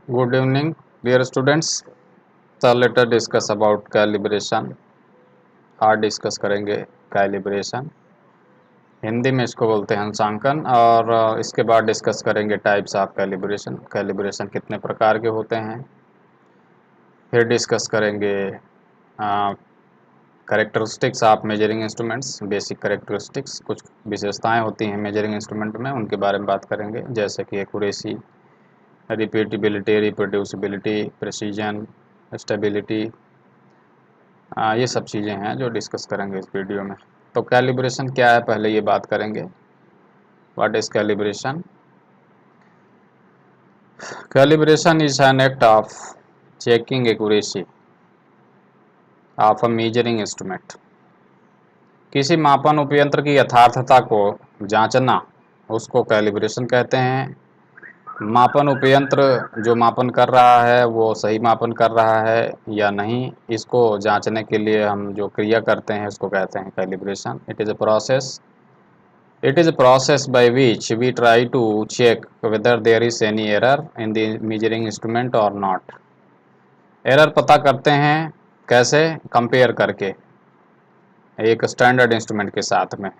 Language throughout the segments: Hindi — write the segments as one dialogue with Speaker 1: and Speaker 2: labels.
Speaker 1: Good evening, dear students. So let us discuss about calibration. आज डिस्कस करेंगे कैलिब्रेशन, हिंदी में इसको बोलते हैं अंशांकन। और इसके बाद डिस्कस करेंगे टाइप्स ऑफ कैलिब्रेशन, कैलिब्रेशन कितने प्रकार के होते हैं। फिर डिस्कस करेंगे characteristics of measuring instruments, basic characteristics, कुछ विशेषताएं होती हैं मेजरिंग इंस्ट्रूमेंट में, उनके बारे में बात करेंगे, जैसे कि accuracy, repeatability, reproducibility, precision, stability. ये सब चीज़ें हैं जो डिस्कस करेंगे इस वीडियो में। तो कैलिब्रेशन क्या है, पहले ये बात करेंगे। What is calibration? Calibration is an act of checking accuracy of a measuring instrument. किसी मापन उपयंत्र की यथार्थता को जांचना, उसको कैलिब्रेशन कहते हैं। मापन उपयंत्र जो मापन कर रहा है वो सही मापन कर रहा है या नहीं, इसको जांचने के लिए हम जो क्रिया करते हैं उसको कहते हैं calibration. It is a process by which we try to check whether there is any error in the measuring instrument or not. Error पता करते हैं कैसे? कंपेयर करके एक स्टैंडर्ड इंस्ट्रूमेंट के साथ में।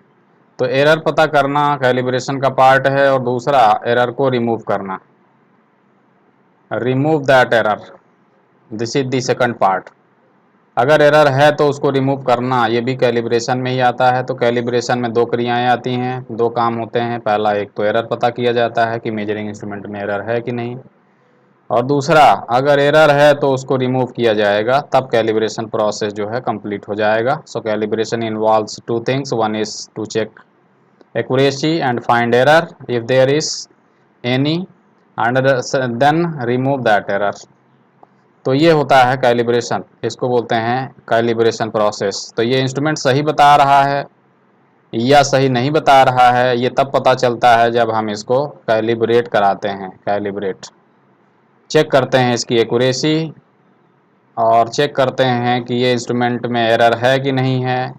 Speaker 1: तो एरर पता करना कैलिब्रेशन का पार्ट है, और दूसरा एरर को रिमूव करना, remove that error, this is the second part. अगर एरर है तो उसको रिमूव करना, ये भी कैलिब्रेशन में ही आता है। तो कैलिब्रेशन में दो क्रियाएं आती हैं, दो काम होते हैं। पहला, एक तो एरर पता किया जाता है कि मेजरिंग इंस्ट्रूमेंट में एरर है कि नहीं, और दूसरा अगर एरर है तो उसको रिमूव किया जाएगा, तब कैलिब्रेशन प्रोसेस जो है कंप्लीट हो जाएगा। So calibration involves two things, one is to check accuracy and find error if there is any, and then remove that error. तो ये होता है कैलिब्रेशन, इसको बोलते हैं कैलिब्रेशन प्रोसेस। तो ये इंस्ट्रूमेंट सही बता रहा है या सही नहीं बता रहा है, ये तब पता चलता है जब हम इसको कैलिब्रेट कराते हैं। कैलिब्रेट चेक करते हैं इसकी एक्यूरेसी, और चेक करते हैं कि ये इंस्ट्रूमेंट में एरर है कि नहीं है,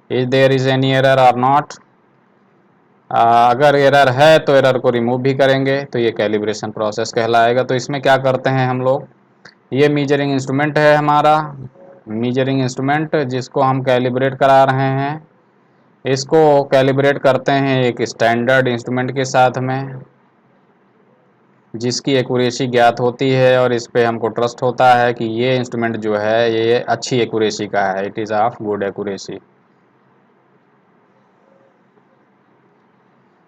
Speaker 1: is there is any error और नॉट। अगर एरर है तो एरर को रिमूव भी करेंगे, तो ये कैलिब्रेशन प्रोसेस कहलाएगा। तो इसमें क्या करते हैं हम लोग, ये मीजरिंग इंस्ट्रूमेंट है हमारा, मीजरिंग इंस्ट्रूमेंट जिसको हम कैलिब्रेट करा रहे हैं, इसको कैलिब्रेट करते हैं एक स्टैंडर्ड इंस्ट्रूमेंट के साथ में, जिसकी एक्यूरेसी ज्ञात होती है, और इस पे हमको ट्रस्ट होता है कि ये इंस्ट्रूमेंट जो है ये अच्छी एक्यूरेसी का है, it is of good accuracy.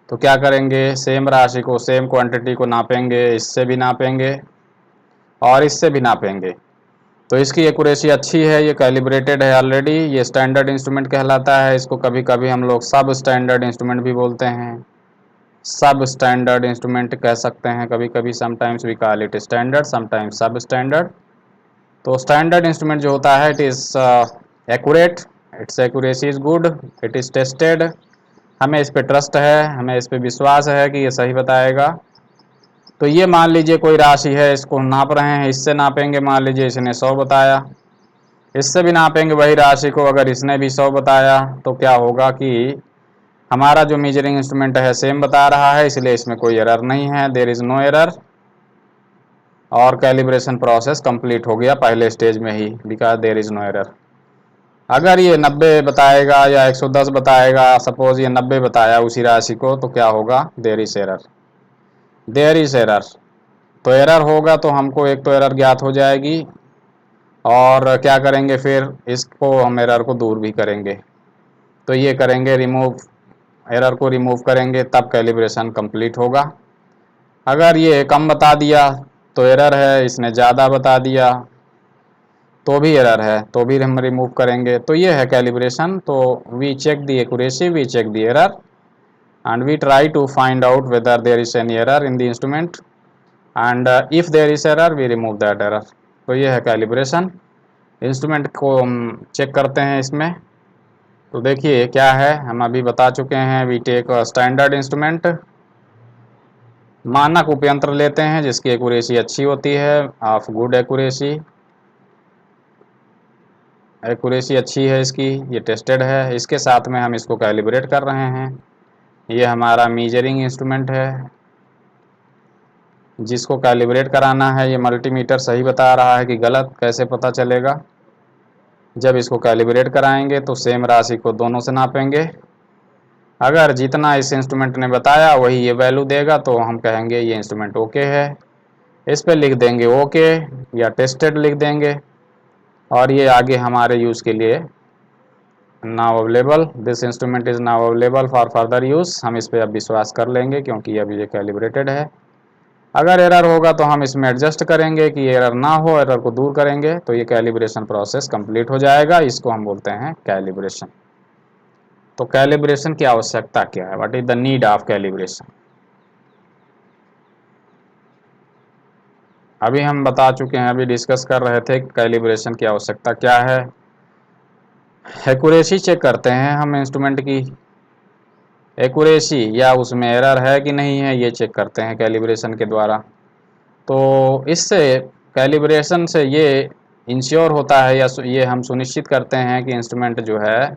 Speaker 1: तो क्या करेंगे, सेम राशि को, सेम क्वांटिटी को नापेंगे, इससे भी नापेंगे और इससे भी नापेंगे। तो इसकी एक्यूरेसी अच्छी है, ये कैलिब्रेटेड है ऑलरेडी, ये स्टैंडर्ड इंस्ट्रूमेंट कहलाता है। इसको कभी कभी हम लोग सब स्टैंडर्ड इंस्ट्रूमेंट भी बोलते हैं, सब स्टैंडर्ड इंस्ट्रूमेंट कह सकते हैं कभी कभी। Sometimes we call it standard, sometimes sub standard. तो स्टैंडर्ड इंस्ट्रूमेंट जो होता है, it is accurate, its accuracy is good, it is tested, हमें इस पे ट्रस्ट है, हमें इस पे विश्वास है कि ये सही बताएगा। तो ये मान लीजिए कोई राशि है, इसको नाप रहे हैं, इससे नापेंगे, मान लीजिए इसने 100 बताया, इससे भी नापेंगे वही राशि को, अगर इसने भी 100 बताया, तो क्या होगा कि हमारा जो मेजरिंग इंस्ट्रूमेंट है सेम बता रहा है, इसलिए इसमें कोई एरर नहीं है, देयर इज़ नो एरर, और कैलिब्रेशन प्रोसेस कंप्लीट हो गया पहले स्टेज में ही, because there is no error. अगर ये 90 बताएगा या 110 बताएगा, सपोज ये 90 बताया उसी राशि को, तो क्या होगा, there is error, there is error. तो एरर होगा तो हमको एक तो एरर ज्ञात हो जाएगी, और क्या करेंगे फिर, इसको हम एरर को दूर भी करेंगे। तो ये करेंगे रिमूव, एरर को रिमूव करेंगे, तब कैलिब्रेशन कंप्लीट होगा। अगर ये कम बता दिया तो एरर है, इसने ज़्यादा बता दिया तो भी एरर है, तो भी हम रिमूव करेंगे। तो ये है कैलिब्रेशन। तो we check the accuracy, we check the error, and we try to find out whether there is any error in the instrument, and if there is error we remove that error। तो ये है कैलिब्रेशन। इंस्ट्रूमेंट को हम चेक करते हैं इसमें। तो देखिए क्या है, हम अभी बता चुके हैं, वी टेक स्टैंडर्ड इंस्ट्रूमेंट, मानक उपयंत्र लेते हैं जिसकी एक्यूरेसी अच्छी होती है, ऑफ गुड एक्यूरेसी, एक्यूरेसी अच्छी है इसकी, ये टेस्टेड है, इसके साथ में हम इसको कैलिब्रेट कर रहे हैं। ये हमारा मेजरिंग इंस्ट्रूमेंट है, जिसको कैलिब्रेट कराना है, ये मल्टीमीटर सही बता रहा है कि गलत, कैसे पता चलेगा? जब इसको कैलिब्रेट कराएंगे तो सेम राशि को दोनों से नापेंगे। अगर जितना इस इंस्ट्रूमेंट ने बताया वही ये वैल्यू देगा तो हम कहेंगे ये इंस्ट्रूमेंट ओके है। इस पर लिख देंगे ओके या टेस्टेड लिख देंगे, और ये आगे हमारे यूज़ के लिए now available, this instrument is now available for further use. हम इस पर अब विश्वास कर लेंगे क्योंकि अभी ये कैलिब्रेटेड है। अगर एरर होगा तो हम इसमें एडजस्ट करेंगे कि एरर ना हो, एरर को दूर करेंगे तो ये कैलिब्रेशन प्रोसेस कंप्लीट हो जाएगा। इसको हम बोलते हैं कैलिब्रेशन। तो कैलिब्रेशन की आवश्यकता क्या है? What is the need of calibration? अभी हम बता चुके हैं, अभी डिस्कस कर रहे थे कैलिब्रेशन की आवश्यकता क्या है। एक्यूरेसी चेक करते हैं हम इंस्ट्रूमेंट की एक्यूरेसी, या उसमें एरर है कि नहीं है, ये चेक करते हैं कैलिब्रेशन के द्वारा। तो इससे कैलिब्रेशन से ये इंश्योर होता है या ये हम सुनिश्चित करते हैं कि इंस्ट्रूमेंट जो है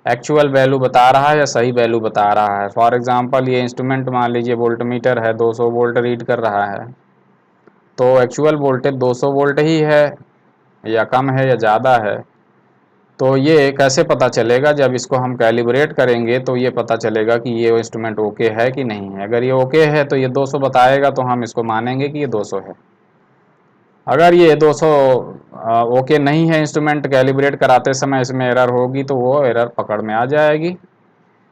Speaker 1: एक्चुअल वैल्यू बता रहा है या सही वैल्यू बता रहा है। फॉर एग्जांपल ये इंस्ट्रूमेंट मान लीजिए वोल्टमीटर है, 200 वोल्ट रीड कर रहा है, तो एक्चुअल वोल्टेज 200 वोल्ट ही है या कम है या ज़्यादा है, तो ये कैसे पता चलेगा? जब इसको हम कैलिब्रेट करेंगे तो ये पता चलेगा कि ये इंस्ट्रूमेंट ओके है कि नहीं है। अगर ये ओके है तो ये 200 बताएगा तो हम इसको मानेंगे कि ये 200 है। अगर ये 200 ओके नहीं है, इंस्ट्रूमेंट कैलिब्रेट कराते समय इसमें एरर होगी तो वो एरर पकड़ में आ जाएगी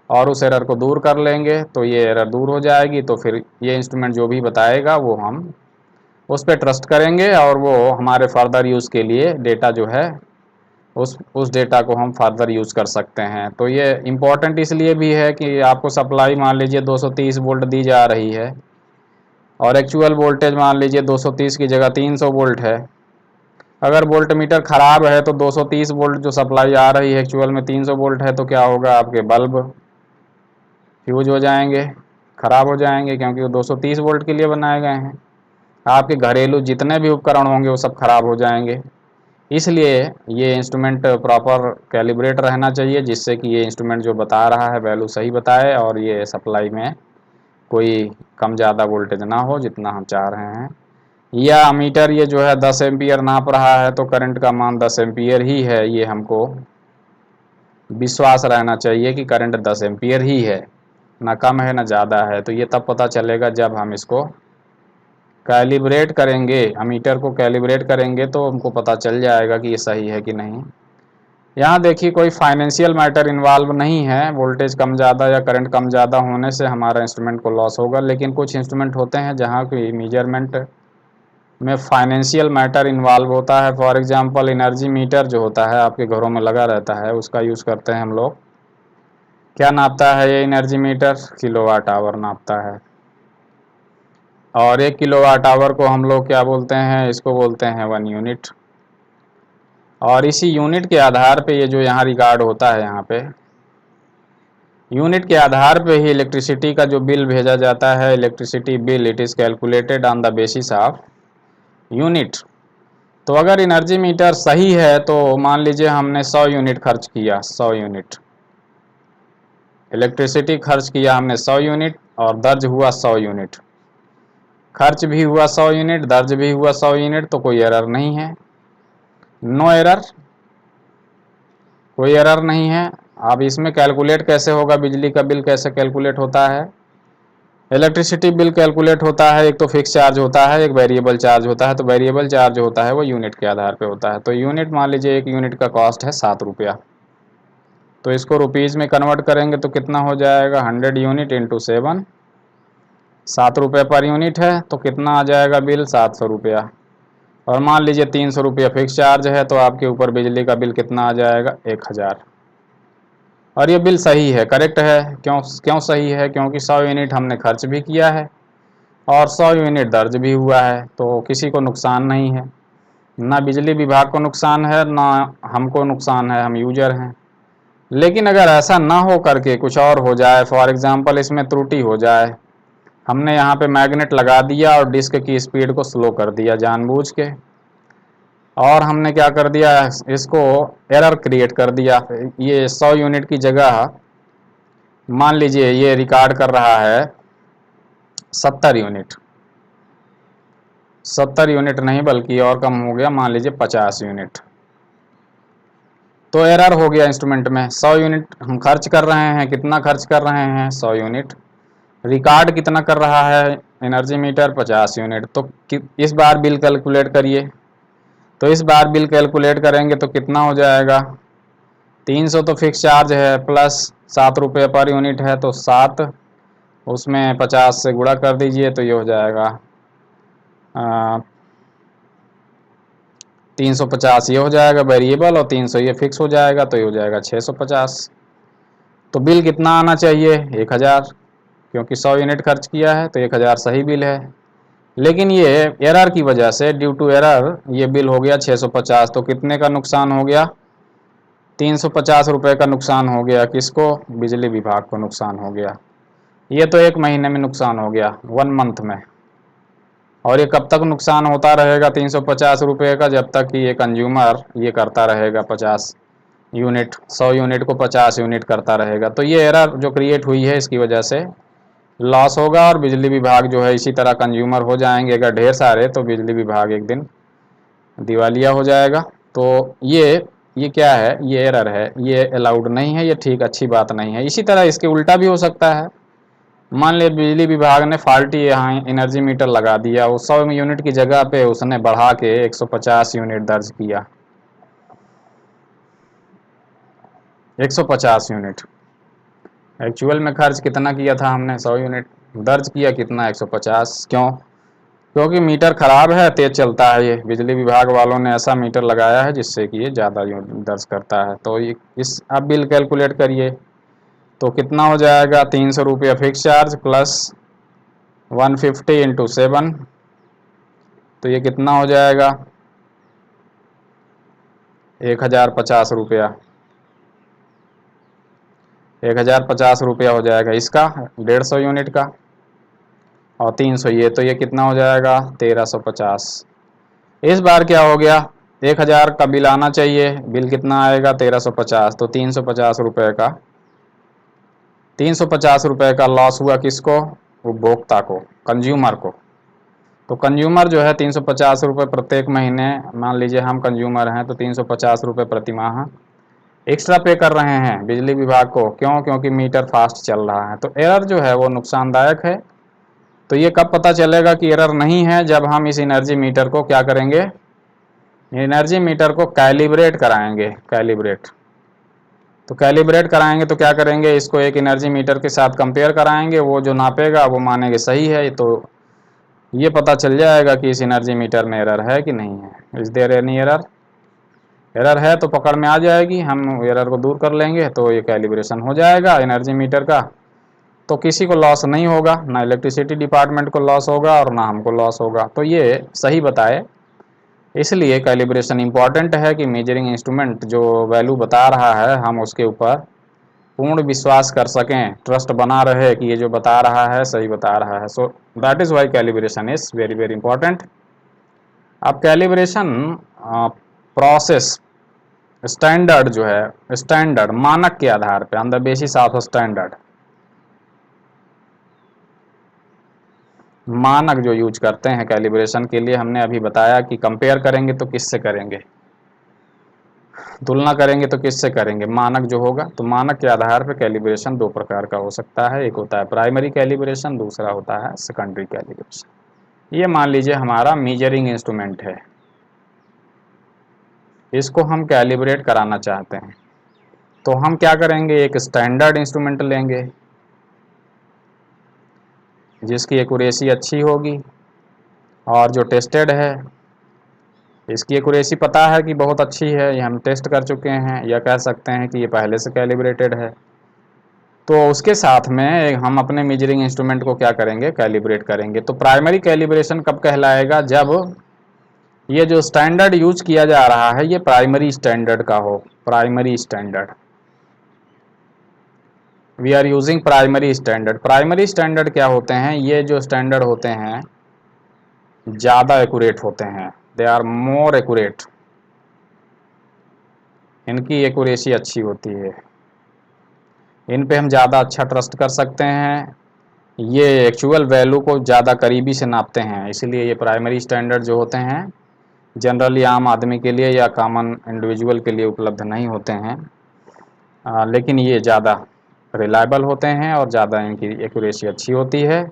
Speaker 1: और उस एरर को दूर कर लेंगे। तो ये एरर दूर हो जाएगी तो फिर ये इंस्ट्रूमेंट जो भी बताएगा वो हम उस पर ट्रस्ट करेंगे और वो हमारे फर्दर यूज़ के लिए डेटा जो है उस डेटा को हम फर्दर यूज़ कर सकते हैं। तो ये इम्पॉर्टेंट इसलिए भी है कि आपको सप्लाई मान लीजिए 230 वोल्ट दी जा रही है और एक्चुअल वोल्टेज मान लीजिए 230 की जगह 300 वोल्ट है। अगर वोल्ट मीटर ख़राब है तो 230 वोल्ट जो सप्लाई आ रही है एक्चुअल में 300 वोल्ट है, तो क्या होगा? आपके बल्ब फ्यूज हो जाएंगे, ख़राब हो जाएंगे, क्योंकि वो 230 वोल्ट के लिए बनाए गए हैं। आपके घरेलू जितने भी उपकरण होंगे वो सब खराब हो जाएंगे। इसलिए ये इंस्ट्रूमेंट प्रॉपर कैलिब्रेट रहना चाहिए, जिससे कि ये इंस्ट्रूमेंट जो बता रहा है वैल्यू सही बताए और ये सप्लाई में कोई कम ज़्यादा वोल्टेज ना हो जितना हम चाह रहे हैं। या मीटर ये जो है 10 एम्पियर नाप रहा है तो करंट का मान 10 एम्पियर ही है, ये हमको विश्वास रहना चाहिए कि करंट 10 एम्पियर ही है, ना कम है ना ज़्यादा है। तो ये तब पता चलेगा जब हम इसको कैलिब्रेट करेंगे, मीटर को कैलिब्रेट करेंगे तो हमको पता चल जाएगा कि ये सही है कि नहीं। यहाँ देखिए कोई फाइनेंशियल मैटर इन्वॉल्व नहीं है, वोल्टेज कम ज़्यादा या करंट कम ज़्यादा होने से हमारा इंस्ट्रूमेंट को लॉस होगा। लेकिन कुछ इंस्ट्रूमेंट होते हैं जहाँ की मेजरमेंट में फाइनेंशियल मैटर इन्वॉल्व होता है। फॉर एग्जांपल एनर्जी मीटर जो होता है आपके घरों में लगा रहता है, उसका यूज़ करते हैं हम लोग। क्या नापता है ये एनर्जी मीटर? किलोवाट आवर नापता है। और 1 किलोवाट आवर को हम लोग क्या बोलते हैं? इसको बोलते हैं 1 यूनिट। और इसी यूनिट के आधार पे ये जो यहाँ रिकॉर्ड होता है, यहाँ पे यूनिट के आधार पे ही इलेक्ट्रिसिटी का जो बिल भेजा जाता है, electricity bill, it is calculated on the basis of unit. तो अगर एनर्जी मीटर सही है तो मान लीजिए हमने 100 यूनिट खर्च किया, 100 यूनिट इलेक्ट्रिसिटी खर्च किया हमने 100 यूनिट और दर्ज हुआ 100 यूनिट, खर्च भी हुआ 100 यूनिट, दर्ज भी हुआ 100 यूनिट, तो कोई एरर नहीं है, नो एरर, कोई एरर नहीं है। अब इसमें कैलकुलेट कैसे होगा? बिजली का बिल कैसे कैलकुलेट होता है? इलेक्ट्रिसिटी बिल कैलकुलेट होता है, एक तो फिक्स चार्ज होता है, एक वेरिएबल चार्ज होता है। तो वेरिएबल चार्ज होता है वो यूनिट के आधार पे होता है। तो यूनिट मान लीजिए एक यूनिट का कॉस्ट है 7 रुपया, तो इसको रुपीज़ में कन्वर्ट करेंगे तो कितना हो जाएगा? 100 यूनिट इंटू 7, 7 रुपये पर यूनिट है, तो कितना आ जाएगा बिल? 700 रुपया। और मान लीजिए 300 रुपया फिक्स चार्ज है, तो आपके ऊपर बिजली का बिल कितना आ जाएगा? 1000। और ये बिल सही है, करेक्ट है। क्यों सही है? क्योंकि 100 यूनिट हमने खर्च भी किया है और 100 यूनिट दर्ज भी हुआ है, तो किसी को नुकसान नहीं है, ना बिजली विभाग को नुकसान है ना हमको नुकसान है, हम यूजर हैं। लेकिन अगर ऐसा ना हो करके कुछ और हो जाए, फॉर एग्जांपल इसमें त्रुटि हो जाए, हमने यहाँ पे मैग्नेट लगा दिया और डिस्क की स्पीड को स्लो कर दिया जानबूझ के, और हमने क्या कर दिया? इसको एरर क्रिएट कर दिया। ये 100 यूनिट की जगह मान लीजिए ये रिकॉर्ड कर रहा है 70 यूनिट, 70 यूनिट नहीं बल्कि और कम हो गया, मान लीजिए 50 यूनिट। तो एरर हो गया इंस्ट्रूमेंट में। 100 यूनिट हम खर्च कर रहे हैं, कितना खर्च कर रहे हैं? 100 यूनिट। रिकॉर्ड कितना कर रहा है एनर्जी मीटर? 50 यूनिट। तो इस बार बिल कैलकुलेट करिए। तो इस बार बिल कैलकुलेट करेंगे तो कितना हो जाएगा? 300 तो फिक्स चार्ज है, प्लस 7 रुपये पर यूनिट है, तो 7 उसमें 50 से गुणा कर दीजिए तो ये हो जाएगा 350 ये हो जाएगा वेरिएबल, और 300 ये फिक्स हो जाएगा, तो ये हो जाएगा 650। तो बिल कितना आना चाहिए? 1000, क्योंकि 100 यूनिट खर्च किया है तो 1000 सही बिल है। लेकिन ये एरर की वजह से, ड्यू टू एरर, ये बिल हो गया 650। तो कितने का नुकसान हो गया? 350 रुपये का नुकसान हो गया। किसको? बिजली विभाग को नुकसान हो गया। ये तो 1 महीने में नुकसान हो गया, 1 मंथ में। और ये कब तक नुकसान होता रहेगा 350 रुपये का? जब तक कि ये कंज्यूमर ये करता रहेगा 50 यूनिट, 100 यूनिट को 50 यूनिट करता रहेगा। तो ये एरर जो क्रिएट हुई है इसकी वजह से लॉस होगा, और बिजली विभाग जो है इसी तरह कंज्यूमर हो जाएंगे अगर ढेर सारे, तो बिजली विभाग एक दिन दिवालिया हो जाएगा। तो ये क्या है? ये एरर है, ये अलाउड नहीं है, ये ठीक अच्छी बात नहीं है। इसी तरह इसके उल्टा भी हो सकता है। मान लिया बिजली विभाग ने फाल्टी यहाँ एनर्जी मीटर लगा दिया, वो 100 यूनिट की जगह पे उसने बढ़ा के 150 यूनिट दर्ज किया। 150 यूनिट। एक्चुअल में खर्च कितना किया था हमने? 100 यूनिट। दर्ज किया कितना? 150। क्यों? क्योंकि मीटर खराब है, तेज चलता है। ये बिजली विभाग वालों ने ऐसा मीटर लगाया है जिससे कि ये ज़्यादा यूनिट दर्ज करता है। तो ये इस अब बिल कैलकुलेट करिए तो कितना हो जाएगा? 300 रुपये फिक्स चार्ज प्लस 150 इंटू 7, तो ये कितना हो जाएगा? 1050 रुपया। 1050 रुपया हो जाएगा इसका, 150 यूनिट का, और 300 ये, तो ये कितना हो जाएगा? 1350। इस बार क्या हो गया? 1000 का बिल आना चाहिए, बिल कितना आएगा? 1350। तो 350 रुपये का, 350 रुपये का लॉस हुआ किसको? उपभोक्ता को, कंज्यूमर को। तो कंज्यूमर जो है 350 रुपये प्रत्येक महीने, मान लीजिए हम कंज्यूमर हैं तो 350 रुपये प्रति माह एक्स्ट्रा पे कर रहे हैं बिजली विभाग को। क्यों? क्योंकि मीटर फास्ट चल रहा है। तो एरर जो है वो नुकसानदायक है। तो ये कब पता चलेगा कि एरर नहीं है? जब हम इस एनर्जी मीटर को क्या करेंगे? एनर्जी मीटर को कैलिब्रेट कराएंगे। कैलिब्रेट, तो कैलिब्रेट कराएंगे तो क्या करेंगे? इसको एक एनर्जी मीटर के साथ कंपेयर कराएंगे, वो जो नापेगा वो मानेंगे सही है, तो ये पता चल जाएगा कि इस एनर्जी मीटर में एरर है कि नहीं है। Is there any error? Error है तो पकड़ में आ जाएगी, हम एरर को दूर कर लेंगे तो ये कैलिब्रेशन हो जाएगा एनर्जी मीटर का। तो किसी को लॉस नहीं होगा, ना इलेक्ट्रिसिटी डिपार्टमेंट को लॉस होगा और ना हमको लॉस होगा। तो ये सही बताए। इसलिए कैलिब्रेशन इंपॉर्टेंट है कि मेजरिंग इंस्ट्रूमेंट जो वैल्यू बता रहा है हम उसके ऊपर पूर्ण विश्वास कर सकें, ट्रस्ट बना रहे कि ये जो बता रहा है सही बता रहा है। So that is why calibration is very very important. अब कैलिब्रेशन प्रोसेस स्टैंडर्ड जो है, स्टैंडर्ड मानक के आधार पे, on the basis of standard, मानक जो यूज करते हैं कैलिब्रेशन के लिए, हमने अभी बताया कि कंपेयर करेंगे तो किससे करेंगे, तुलना करेंगे तो किससे करेंगे? मानक जो होगा। तो मानक के आधार पर कैलिब्रेशन दो प्रकार का हो सकता है, एक होता है प्राइमरी कैलिब्रेशन, दूसरा होता है सेकेंडरी कैलिब्रेशन। ये मान लीजिए हमारा मेजरिंग इंस्ट्रूमेंट है, इसको हम कैलिब्रेट कराना चाहते हैं। तो हम क्या करेंगे? एक स्टैंडर्ड इंस्ट्रूमेंट लेंगे जिसकी एक्यूरेसी अच्छी होगी और जो टेस्टेड है, इसकी एक्यूरेसी पता है कि बहुत अच्छी है, ये हम टेस्ट कर चुके हैं, या कह सकते हैं कि ये पहले से कैलिब्रेटेड है। तो उसके साथ में हम अपने मेजरिंग इंस्ट्रूमेंट को क्या करेंगे? कैलिब्रेट करेंगे। तो प्राइमरी कैलिब्रेशन कब कहलाएगा? जब ये जो स्टैंडर्ड यूज किया जा रहा है ये प्राइमरी स्टैंडर्ड का हो। Primary standard, we are using primary standard. Primary standard क्या होते हैं? ये जो स्टैंडर्ड होते हैं ज़्यादा एक्यूरेट होते हैं, दे आर मोर एक्यूरेट, इनकी एक्यूरेसी अच्छी होती है, इन पे हम ज़्यादा अच्छा ट्रस्ट कर सकते हैं। ये एक्चुअल वैल्यू को ज़्यादा करीबी से नापते हैं, इसलिए ये प्राइमरी स्टैंडर्ड जो होते हैं जनरली आम आदमी के लिए या कॉमन इंडिविजुअल के लिए उपलब्ध नहीं होते हैं, लेकिन ये ज़्यादा रिलायबल होते हैं और ज़्यादा इनकी एक्यूरेसी अच्छी होती है,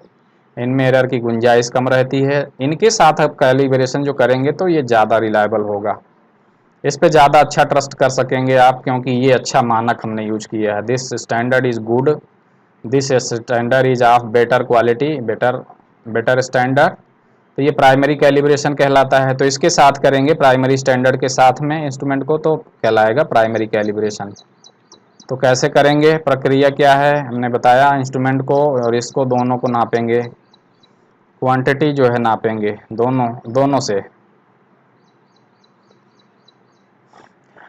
Speaker 1: इनमें एरर की गुंजाइश कम रहती है। इनके साथ आप कैलिब्रेशन जो करेंगे तो ये ज़्यादा रिलायबल होगा, इस पे ज़्यादा अच्छा ट्रस्ट कर सकेंगे आप, क्योंकि ये अच्छा मानक हमने यूज किया है। This standard is good, this standard is of better quality, better standard. तो ये प्राइमरी कैलिब्रेशन कहलाता है। तो इसके साथ करेंगे, प्राइमरी स्टैंडर्ड के साथ में इंस्ट्रूमेंट को, तो कहलाएगा प्राइमरी कैलिब्रेशन। तो कैसे करेंगे, प्रक्रिया क्या है, हमने बताया इंस्ट्रूमेंट को और इसको दोनों को नापेंगे, क्वांटिटी जो है नापेंगे दोनों से,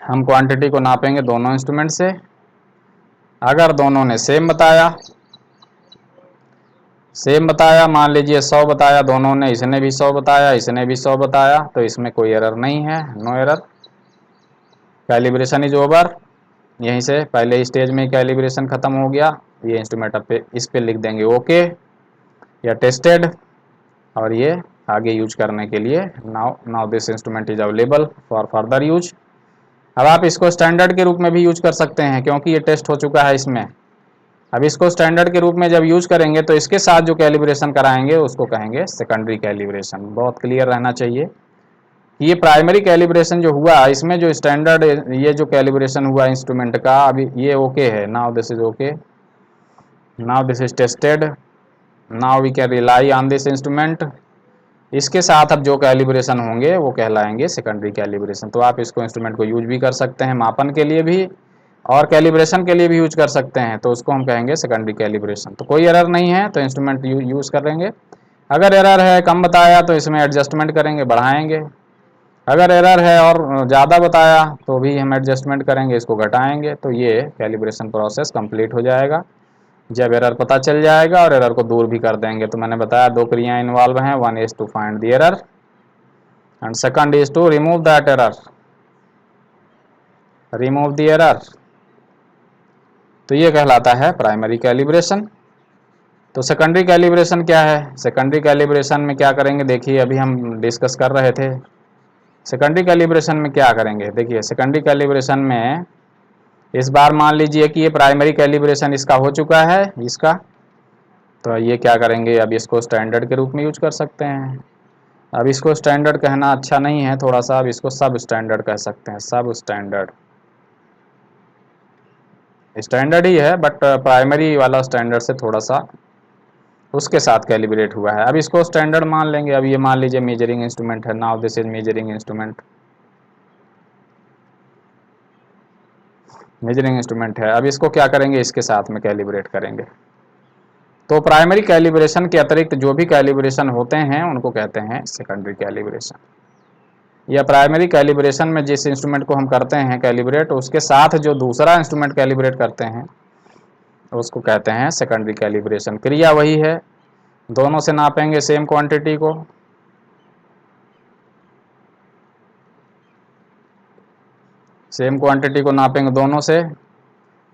Speaker 1: हम क्वांटिटी को नापेंगे दोनों इंस्ट्रूमेंट से। अगर दोनों ने सेम बताया, मान लीजिए 100 बताया दोनों ने, इसने भी 100 बताया, इसने भी 100 बताया, तो इसमें कोई एरर नहीं है, no error, calibration is over. यहीं से पहले स्टेज में कैलिब्रेशन खत्म हो गया। ये इंस्ट्रूमेंट पे इस पे लिख देंगे ओके या टेस्टेड, और ये आगे यूज करने के लिए now this instrument is available for further use. अब आप इसको स्टैंडर्ड के रूप में भी यूज कर सकते हैं, क्योंकि ये टेस्ट हो चुका है इसमें। अब इसको स्टैंडर्ड के रूप में जब यूज करेंगे तो इसके साथ जो कैलिब्रेशन कराएंगे उसको कहेंगे सेकेंडरी कैलिब्रेशन। बहुत क्लियर रहना चाहिए कि ये प्राइमरी कैलिब्रेशन जो हुआ, इसमें जो स्टैंडर्ड ये जो कैलिब्रेशन हुआ इंस्ट्रूमेंट का, अभी ये ओके है, now this is okay, now this is tested, now we can rely on this instrument. इसके साथ अब जो कैलिब्रेशन होंगे वो कहलाएंगे सेकेंडरी कैलिब्रेशन। तो आप इसको इंस्ट्रूमेंट को यूज भी कर सकते हैं, मापन के लिए भी और कैलिब्रेशन के लिए भी यूज कर सकते हैं, तो उसको हम कहेंगे सेकेंडरी कैलिब्रेशन। तो कोई एरर नहीं है तो इंस्ट्रूमेंट यूज करेंगे। अगर एरर है, कम बताया तो इसमें एडजस्टमेंट करेंगे, बढ़ाएंगे। अगर एरर है और ज़्यादा बताया तो भी हम एडजस्टमेंट करेंगे, इसको घटाएंगे। तो ये कैलिब्रेशन प्रोसेस कंप्लीट हो जाएगा जब एरर पता चल जाएगा, और एरर को दूर भी कर देंगे। तो मैंने बताया दो क्रियाएं इन्वॉल्व हैं, one is to find the error and second is to remove that error, remove the error. तो ये कहलाता है प्राइमरी कैलिब्रेशन। तो सेकेंडरी कैलिब्रेशन क्या है, सेकेंडरी कैलिब्रेशन में क्या करेंगे, देखिए अभी हम डिस्कस कर रहे थे। सेकेंडरी कैलिब्रेशन में क्या करेंगे, देखिए सेकेंडरी कैलिब्रेशन में इस बार मान लीजिए कि ये प्राइमरी कैलिब्रेशन इसका हो चुका है इसका, तो ये क्या करेंगे, अब इसको स्टैंडर्ड के रूप में यूज कर सकते हैं। अब इसको स्टैंडर्ड कहना अच्छा नहीं है थोड़ा सा, अब इसको सब स्टैंडर्ड कह सकते हैं, सब स्टैंडर्ड। स्टैंडर्ड ही है बट प्राइमरी वाला स्टैंडर्ड से थोड़ा सा उसके साथ कैलिब्रेट हुआ है। अब इसको स्टैंडर्ड मान लेंगे। अब ये मान लीजिए मेजरिंग इंस्ट्रूमेंट है, now this is measuring instrument, measuring instrument है। अब इसको क्या करेंगे, इसके साथ में कैलिब्रेट करेंगे। तो प्राइमरी कैलिब्रेशन के अतिरिक्त जो भी कैलिब्रेशन होते हैं उनको कहते हैं सेकेंडरी कैलिब्रेशन। या प्राइमरी कैलिब्रेशन में जिस इंस्ट्रूमेंट को हम करते हैं कैलिब्रेट, उसके साथ जो दूसरा इंस्ट्रूमेंट कैलिब्रेट करते हैं उसको कहते हैं सेकेंडरी कैलिब्रेशन। क्रिया वही है, दोनों से नापेंगे सेम क्वांटिटी को, सेम क्वांटिटी को नापेंगे दोनों से।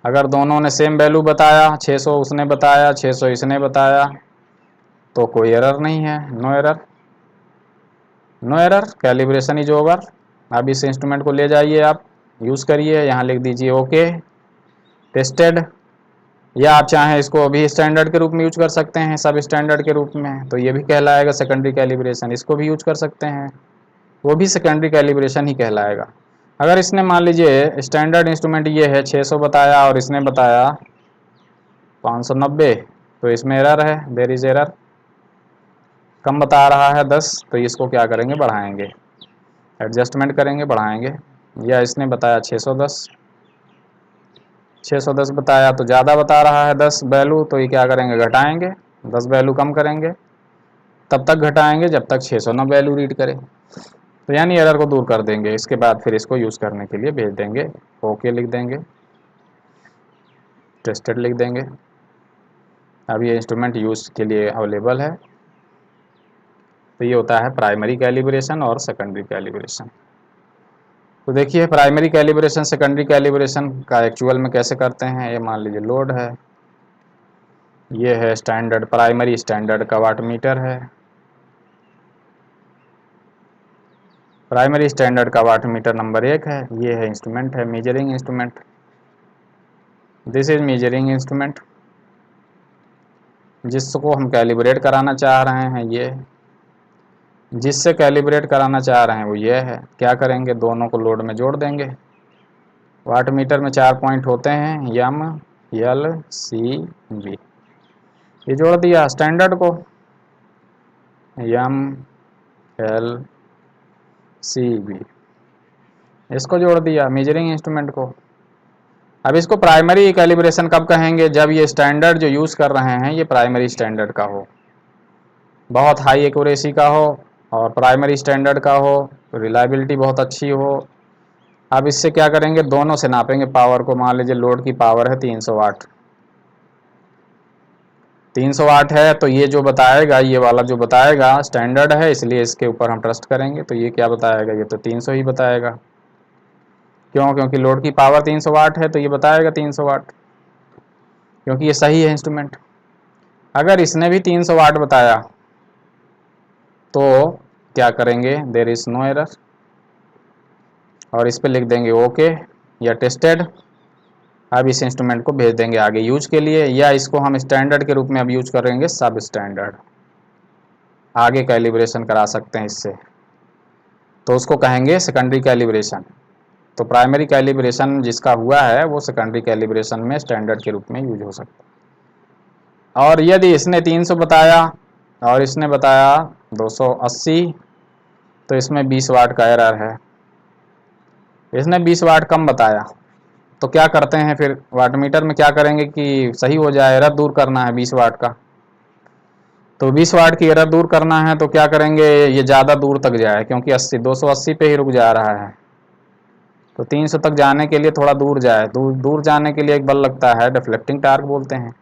Speaker 1: अगर दोनों ने सेम वैल्यू बताया, 600 उसने बताया 600 इसने बताया, तो कोई एरर नहीं है, no error, no error, calibration is over. अब इस इंस्ट्रूमेंट को ले जाइए, आप यूज़ करिए, यहाँ लिख दीजिए ओके टेस्टेड, या आप चाहें इसको अभी स्टैंडर्ड के रूप में यूज कर सकते हैं, सब स्टैंडर्ड के रूप में, तो ये भी कहलाएगा सेकेंडरी कैलिब्रेशन। इसको भी यूज कर सकते हैं, वो भी सेकेंडरी कैलिब्रेशन ही कहलाएगा। अगर इसने मान लीजिए स्टैंडर्ड इंस्ट्रूमेंट ये है 600 बताया और इसने बताया 590, तो इसमें एरर है, देयर इज एरर, कम बता रहा है 10, तो इसको क्या करेंगे, बढ़ाएंगे, एडजस्टमेंट करेंगे, बढ़ाएंगे। या इसने बताया 610 बताया तो ज़्यादा बता रहा है 10 वैल्यू, तो ये क्या करेंगे, घटाएंगे, 10 वैल्यू कम करेंगे, तब तक घटाएंगे जब तक 609 वैल्यू रीड करे। तो यानी एरर को दूर कर देंगे। इसके बाद फिर इसको यूज़ करने के लिए भेज देंगे, ओके लिख देंगे, टेस्टेड लिख देंगे। अब ये इंस्ट्रूमेंट यूज़ के लिए अवेलेबल है। तो ये होता है प्राइमरी कैलिब्रेशन और सेकेंडरी कैलिब्रेशन। तो देखिए प्राइमरी कैलिब्रेशन सेकेंडरी कैलिब्रेशन का एक्चुअल में कैसे करते हैं। ये मान लीजिए लोड है, ये है स्टैंडर्ड, प्राइमरी स्टैंडर्ड का वाट मीटर है। प्राइमरी स्टैंडर्ड का वाट मीटर नंबर 1 है। ये है इंस्ट्रूमेंट है, measuring instrument. This is measuring instrument, जिसको हम कैलिब्रेट कराना चाह रहे हैं। ये जिससे कैलिब्रेट कराना चाह रहे हैं वो ये है। क्या करेंगे, दोनों को लोड में जोड़ देंगे। वाट मीटर में 4 पॉइंट होते हैं, एम, एल, सी, बी। ये जोड़ दिया स्टैंडर्ड को, एम, एल, सी, बी। इसको जोड़ दिया मेजरिंग इंस्ट्रूमेंट को। अब इसको प्राइमरी कैलिब्रेशन कब कहेंगे, जब ये स्टैंडर्ड जो यूज़ कर रहे हैं ये प्राइमरी स्टैंडर्ड का हो, बहुत हाई एक्यूरेसी का हो और प्राइमरी स्टैंडर्ड का हो, रिलायबिलिटी बहुत अच्छी हो। अब इससे क्या करेंगे, दोनों से नापेंगे पावर को। मान लीजिए लोड की पावर है 300 वाट, 300 वाट है, तो ये जो बताएगा, ये वाला जो बताएगा स्टैंडर्ड है, इसलिए इसके ऊपर हम ट्रस्ट करेंगे। तो ये क्या बताएगा, ये तो 300 ही बताएगा। क्यों, क्योंकि लोड की पावर 300 वाट है, तो ये बताएगा 300 वाट, क्योंकि ये सही है इंस्ट्रूमेंट। अगर इसने भी 300 वाट बताया तो क्या करेंगे, देयर इज नो एरर, और इस पे लिख देंगे ओके या टेस्टेड। अब इस इंस्ट्रूमेंट को भेज देंगे आगे यूज के लिए, या इसको हम स्टैंडर्ड के रूप में अब यूज करेंगे, सब स्टैंडर्ड। आगे कैलिब्रेशन करा सकते हैं इससे, तो उसको कहेंगे सेकेंडरी कैलिब्रेशन। तो प्राइमरी कैलिब्रेशन जिसका हुआ है वो सेकेंडरी कैलिब्रेशन में स्टैंडर्ड के रूप में यूज हो सकता है। और यदि इसने 300 बताया और इसने बताया 280, तो इसमें 20 वाट का एरर है। इसने 20 वाट कम बताया, तो क्या करते हैं फिर वाट मीटर में, क्या करेंगे कि सही हो जाए, एरर दूर करना है 20 वाट का। तो 20 वाट की एरर दूर करना है तो क्या करेंगे, ये ज़्यादा दूर तक जाए, क्योंकि 280 पे ही रुक जा रहा है। तो 300 तक जाने के लिए थोड़ा दूर जाए, दूर जाने के लिए एक बल लगता है, डिफ्लेक्टिंग टार्क बोलते हैं,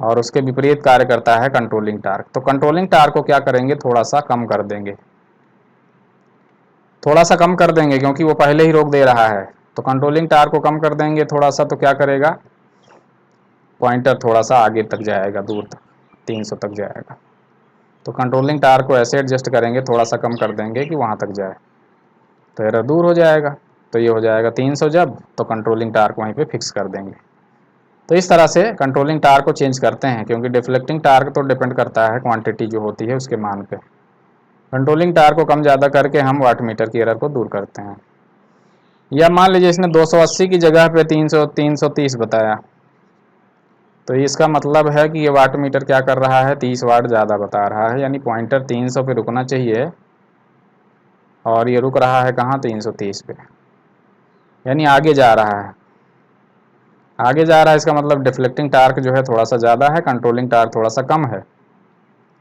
Speaker 1: और उसके विपरीत कार्य करता है कंट्रोलिंग टार्क। तो कंट्रोलिंग टार्क को क्या करेंगे, थोड़ा सा कम कर देंगे, थोड़ा सा कम कर देंगे, क्योंकि वो पहले ही रोक दे रहा है। तो कंट्रोलिंग टार्क को कम कर देंगे थोड़ा सा, तो क्या करेगा, पॉइंटर थोड़ा सा आगे तक जाएगा, दूर तक 300 तक जाएगा। तो कंट्रोलिंग टार्क को ऐसे एडजस्ट करेंगे, थोड़ा सा कम कर देंगे कि वहाँ तक जाए, तो एरर दूर हो जाएगा। तो ये हो जाएगा 300 जब, तो कंट्रोलिंग टार्क वहीं पे फिक्स कर देंगे। तो इस तरह से कंट्रोलिंग टार्क को चेंज करते हैं, क्योंकि डिफ्लेक्टिंग टार्क तो डिपेंड करता है क्वांटिटी जो होती है उसके मान पे। कंट्रोलिंग टार्क को कम ज़्यादा करके हम वाट मीटर की एरर को दूर करते हैं। या मान लीजिए इसने 280 की जगह पे 330 बताया, तो इसका मतलब है कि ये वाट मीटर क्या कर रहा है, 30 वाट ज़्यादा बता रहा है, यानी पॉइंटर 300 पे रुकना चाहिए और ये रुक रहा है कहाँ, 330 पे, यानी आगे जा रहा है। आगे जा रहा है इसका मतलब डिफ्लेक्टिंग टार्क जो है थोड़ा सा ज़्यादा है, कंट्रोलिंग टार्क थोड़ा सा कम है।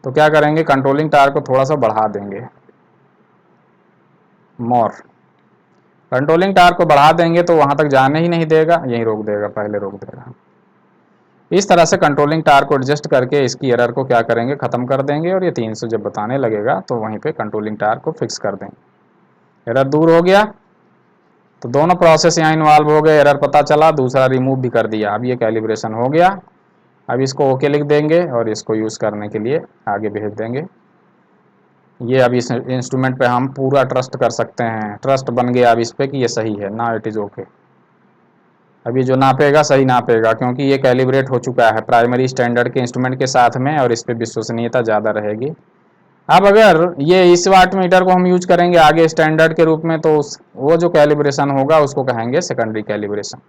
Speaker 1: तो क्या करेंगे, कंट्रोलिंग टार्क को थोड़ा सा बढ़ा देंगे, मोर। कंट्रोलिंग टार्क को बढ़ा देंगे तो वहाँ तक जाने ही नहीं देगा, यहीं रोक देगा, पहले रोक देगा। इस तरह से कंट्रोलिंग टार्क को एडजस्ट करके इसकी एरर को क्या करेंगे, ख़त्म कर देंगे, और ये 300 जब बताने लगेगा तो वहीं पे कंट्रोलिंग टार्क को फिक्स कर देंगे। एरर दूर हो गया, तो दोनों प्रोसेस यहाँ इन्वॉल्व हो गए, एरर पता चला, दूसरा रिमूव भी कर दिया। अब ये कैलिब्रेशन हो गया। अब इसको ओके लिख देंगे और इसको यूज़ करने के लिए आगे भेज देंगे। ये अब इस इंस्ट्रूमेंट पे हम पूरा ट्रस्ट कर सकते हैं, ट्रस्ट बन गया अब इस पे कि ये सही है ना, इट इज़ ओके। अब ये जो नापेगा सही नापेगा, क्योंकि ये कैलिब्रेट हो चुका है प्राइमरी स्टैंडर्ड के इंस्ट्रूमेंट के साथ में, और इस पर विश्वसनीयता ज़्यादा रहेगी। अब अगर ये इस वाट मीटर को हम यूज करेंगे आगे स्टैंडर्ड के रूप में, तो वो जो कैलिब्रेशन होगा उसको कहेंगे सेकेंडरी कैलिब्रेशन।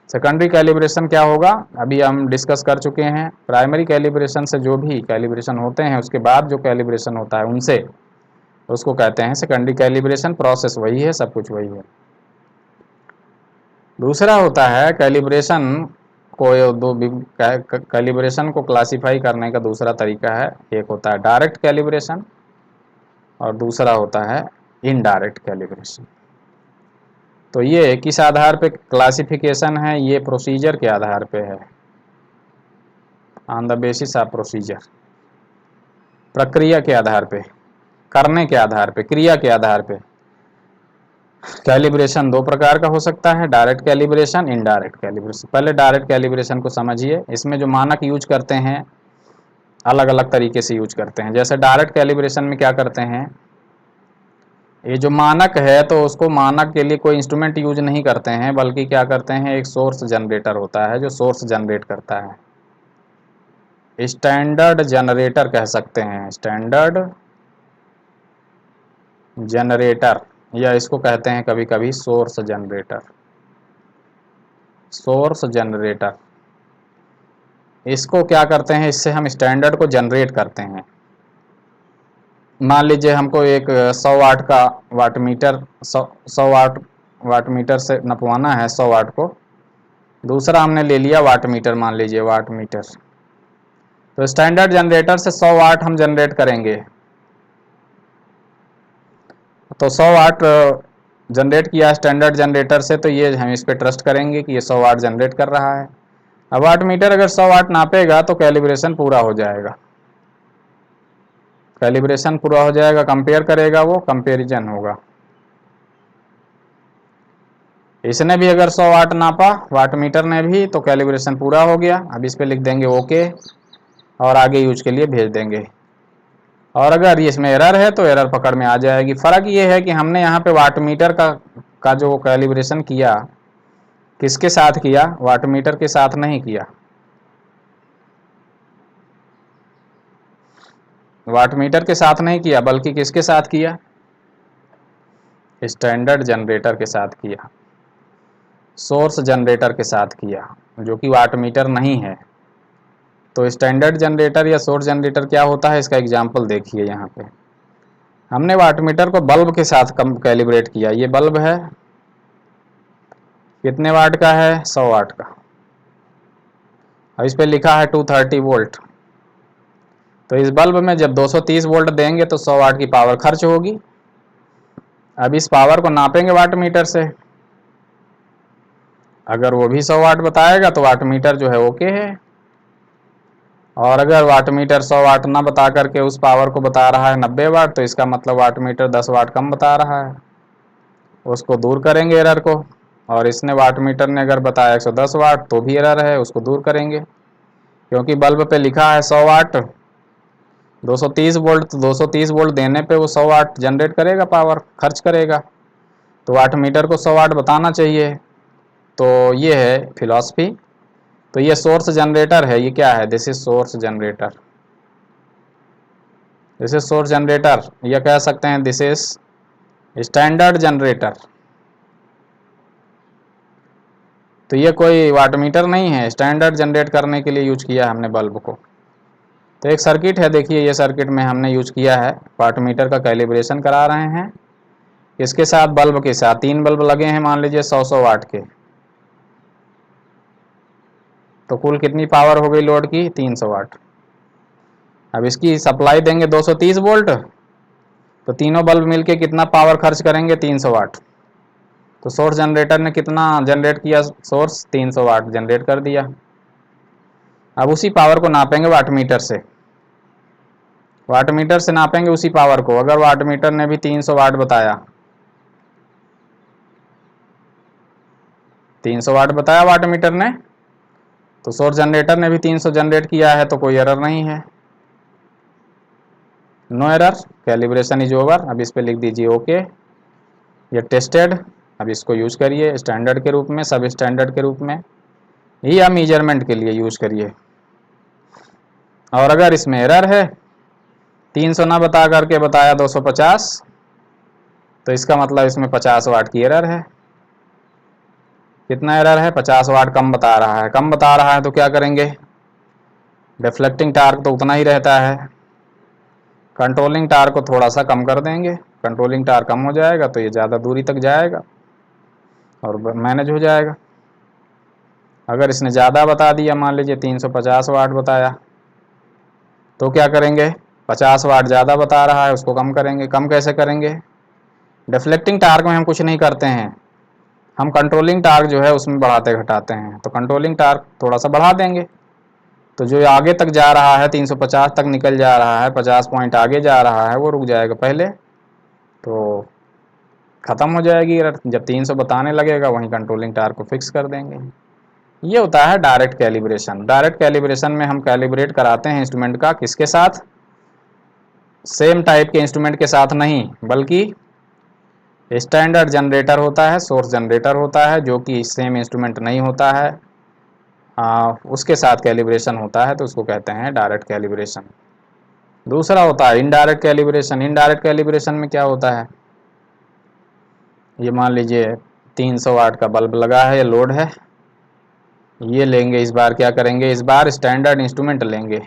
Speaker 1: सेकेंडरी कैलिब्रेशन क्या होगा, अभी हम डिस्कस कर चुके हैं। प्राइमरी कैलिब्रेशन से जो भी कैलिब्रेशन होते हैं उसके बाद जो कैलिब्रेशन होता है उनसे, उसको कहते हैं सेकेंडरी कैलिब्रेशन। प्रोसेस वही है, सब कुछ वही है। दूसरा होता है कैलिब्रेशन को, दो कैलिब्रेशन को क्लासिफाई करने का दूसरा तरीका है। एक होता है डायरेक्ट कैलिब्रेशन और दूसरा होता है इनडायरेक्ट कैलिब्रेशन। तो ये किस आधार पे क्लासिफिकेशन है, ये प्रोसीजर के आधार पे है, on the basis of procedure, प्रक्रिया के आधार पे, करने के आधार पे, क्रिया के आधार पे। कैलिब्रेशन दो प्रकार का हो सकता है, डायरेक्ट कैलिब्रेशन, इनडायरेक्ट कैलिब्रेशन। पहले डायरेक्ट कैलिब्रेशन को समझिए। इसमें जो मानक यूज करते हैं अलग अलग तरीके से यूज करते हैं। जैसे डायरेक्ट कैलिब्रेशन में क्या करते हैं, ये जो मानक है तो उसको मानक के लिए कोई इंस्ट्रूमेंट यूज नहीं करते हैं, बल्कि क्या करते हैं, एक सोर्स जनरेटर होता है जो सोर्स जनरेट करता है। स्टैंडर्ड जनरेटर कह सकते हैं, स्टैंडर्ड जनरेटर, या इसको कहते हैं कभी कभी सोर्स जनरेटर। सोर्स जनरेटर, इसको क्या करते हैं, इससे हम स्टैंडर्ड को जनरेट करते हैं। मान लीजिए हमको एक 100 वाट का वाट मीटर, 100 वाट मीटर से नपवाना है 100 वाट को। दूसरा हमने ले लिया वाट मीटर, मान लीजिए वाट मीटर। तो स्टैंडर्ड जनरेटर से 100 वाट हम जनरेट करेंगे। तो 100 वाट जनरेट किया स्टैंडर्ड जनरेटर से, तो ये हम इस पे ट्रस्ट करेंगे कि ये 100 वाट जनरेट कर रहा है। अब वाट मीटर अगर 100 वाट नापेगा तो कैलिब्रेशन पूरा हो जाएगा। कैलिब्रेशन पूरा हो जाएगा, कंपेयर करेगा, वो कंपेरिजन होगा। इसने भी अगर 100 वाट नापा, वाट मीटर ने भी, तो कैलिब्रेशन पूरा हो गया। अब इस पे लिख देंगे ओके और आगे यूज के लिए भेज देंगे। और अगर इसमें एरर है तो एरर पकड़ में आ जाएगी। फ़र्क ये है कि हमने यहाँ पे वाट मीटर का जो कैलिब्रेशन किया, किसके साथ किया, वाट मीटर के साथ नहीं किया, वाट मीटर के साथ नहीं किया, बल्कि किसके साथ किया, स्टैंडर्ड जनरेटर के साथ किया, सोर्स जनरेटर के साथ किया, जो कि वाट मीटर नहीं है। तो स्टैंडर्ड जनरेटर या सोर्स जनरेटर क्या होता है, इसका एग्जांपल देखिए। यहाँ पे हमने वाट मीटर को बल्ब के साथ कम कैलिब्रेट किया। ये बल्ब है, कितने वाट का है, 100 वाट का। अब इस पे लिखा है 230 वोल्ट। तो इस बल्ब में जब 230 वोल्ट देंगे तो 100 वाट की पावर खर्च होगी। अब इस पावर को नापेंगे वाट मीटर से, अगर वो भी 100 वाट बताएगा तो वाट मीटर जो है ओके है। और अगर वाट मीटर 100 वाट ना बता करके उस पावर को बता रहा है 90 वाट, तो इसका मतलब वाट मीटर 10 वाट कम बता रहा है। उसको दूर करेंगे एरर को। और इसने वाट मीटर ने अगर बताया 110 वाट तो भी एरर है, उसको दूर करेंगे, क्योंकि बल्ब पे लिखा है 100 वाट, 230 वोल्ट, तो 230 वोल्ट देने पे वो 100 वाट जनरेट करेगा, पावर खर्च करेगा। तो वाट मीटर को 100 वाट बताना चाहिए। तो ये है फिलॉसफी। तो ये सोर्स जनरेटर है, ये क्या है, this is source generator, this is source generator, या कह सकते हैं दिस इज स्टैंडर्ड जनरेटर। तो ये कोई वाट मीटर नहीं है, स्टैंडर्ड जनरेट करने के लिए यूज किया है हमने बल्ब को। तो एक सर्किट है, देखिए ये सर्किट में हमने यूज किया है, वाट मीटर का कैलिब्रेशन करा रहे हैं। इसके साथ बल्ब के साथ 3 बल्ब लगे हैं, मान लीजिए 100 वाट के। तो कुल कितनी पावर हो गई लोड की, 300 वाट। अब इसकी सप्लाई देंगे 230 वोल्ट, तो तीनों बल्ब मिलके कितना पावर खर्च करेंगे, 300 वाट। तो सोर्स जनरेटर ने कितना जनरेट किया, सोर्स 300 वाट जनरेट कर दिया। अब उसी पावर को नापेंगे वाट मीटर से, वाट मीटर से नापेंगे उसी पावर को। अगर वाट मीटर ने भी 300 वाट बताया, 300 वाट बताया वाट मीटर ने, तो सोर्स जनरेटर ने भी 300 जनरेट किया है, तो कोई एरर नहीं है, no error, calibration is over. अब इस पे लिख दीजिए ओके, ये टेस्टेड। अब इसको यूज करिए स्टैंडर्ड के रूप में, सब स्टैंडर्ड के रूप में, या मेजरमेंट के लिए यूज करिए। और अगर इसमें एरर है, 300 ना बता करके बताया 250, तो इसका मतलब इसमें 50 वाट की एरर है। कितना एरर है, 50 वाट कम बता रहा है। कम बता रहा है तो क्या करेंगे, डिफ्लेक्टिंग टार्क तो उतना ही रहता है, कंट्रोलिंग टार्क को थोड़ा सा कम कर देंगे। कंट्रोलिंग टार्क कम हो जाएगा तो ये ज़्यादा दूरी तक जाएगा और मैनेज हो जाएगा। अगर इसने ज़्यादा बता दिया, मान लीजिए 350 वाट बताया, तो क्या करेंगे, 50 वाट ज़्यादा बता रहा है, उसको कम करेंगे। कम कैसे करेंगे, डिफ्लेक्टिंग टार्क में हम कुछ नहीं करते हैं, हम कंट्रोलिंग टार्क जो है उसमें बढ़ाते घटाते हैं। तो कंट्रोलिंग टार्क थोड़ा सा बढ़ा देंगे, तो जो आगे तक जा रहा है 350 तक निकल जा रहा है, 50 पॉइंट आगे जा रहा है, वो रुक जाएगा पहले। तो ख़त्म हो जाएगी एरर। जब 300 बताने लगेगा वहीं कंट्रोलिंग टावर को फिक्स कर देंगे। ये होता है डायरेक्ट कैलिब्रेशन। डायरेक्ट कैलिब्रेशन में हम कैलिब्रेट कराते हैं इंस्ट्रूमेंट का किसके साथ, सेम टाइप के इंस्ट्रूमेंट के साथ नहीं, बल्कि स्टैंडर्ड जनरेटर होता है, सोर्स जनरेटर होता है, जो कि सेम इंस्ट्रूमेंट नहीं होता है, उसके साथ कैलिब्रेशन होता है, तो उसको कहते हैं डायरेक्ट कैलिब्रेशन। दूसरा होता है इनडायरेक्ट कैलिब्रेशन। इनडायरेक्ट कैलिब्रेशन में क्या होता है, ये मान लीजिए 300 वाट का बल्ब लगा है, ये लोड है, ये लेंगे इस बार क्या करेंगे, इस बार स्टैंडर्ड इंस्ट्रूमेंट लेंगे।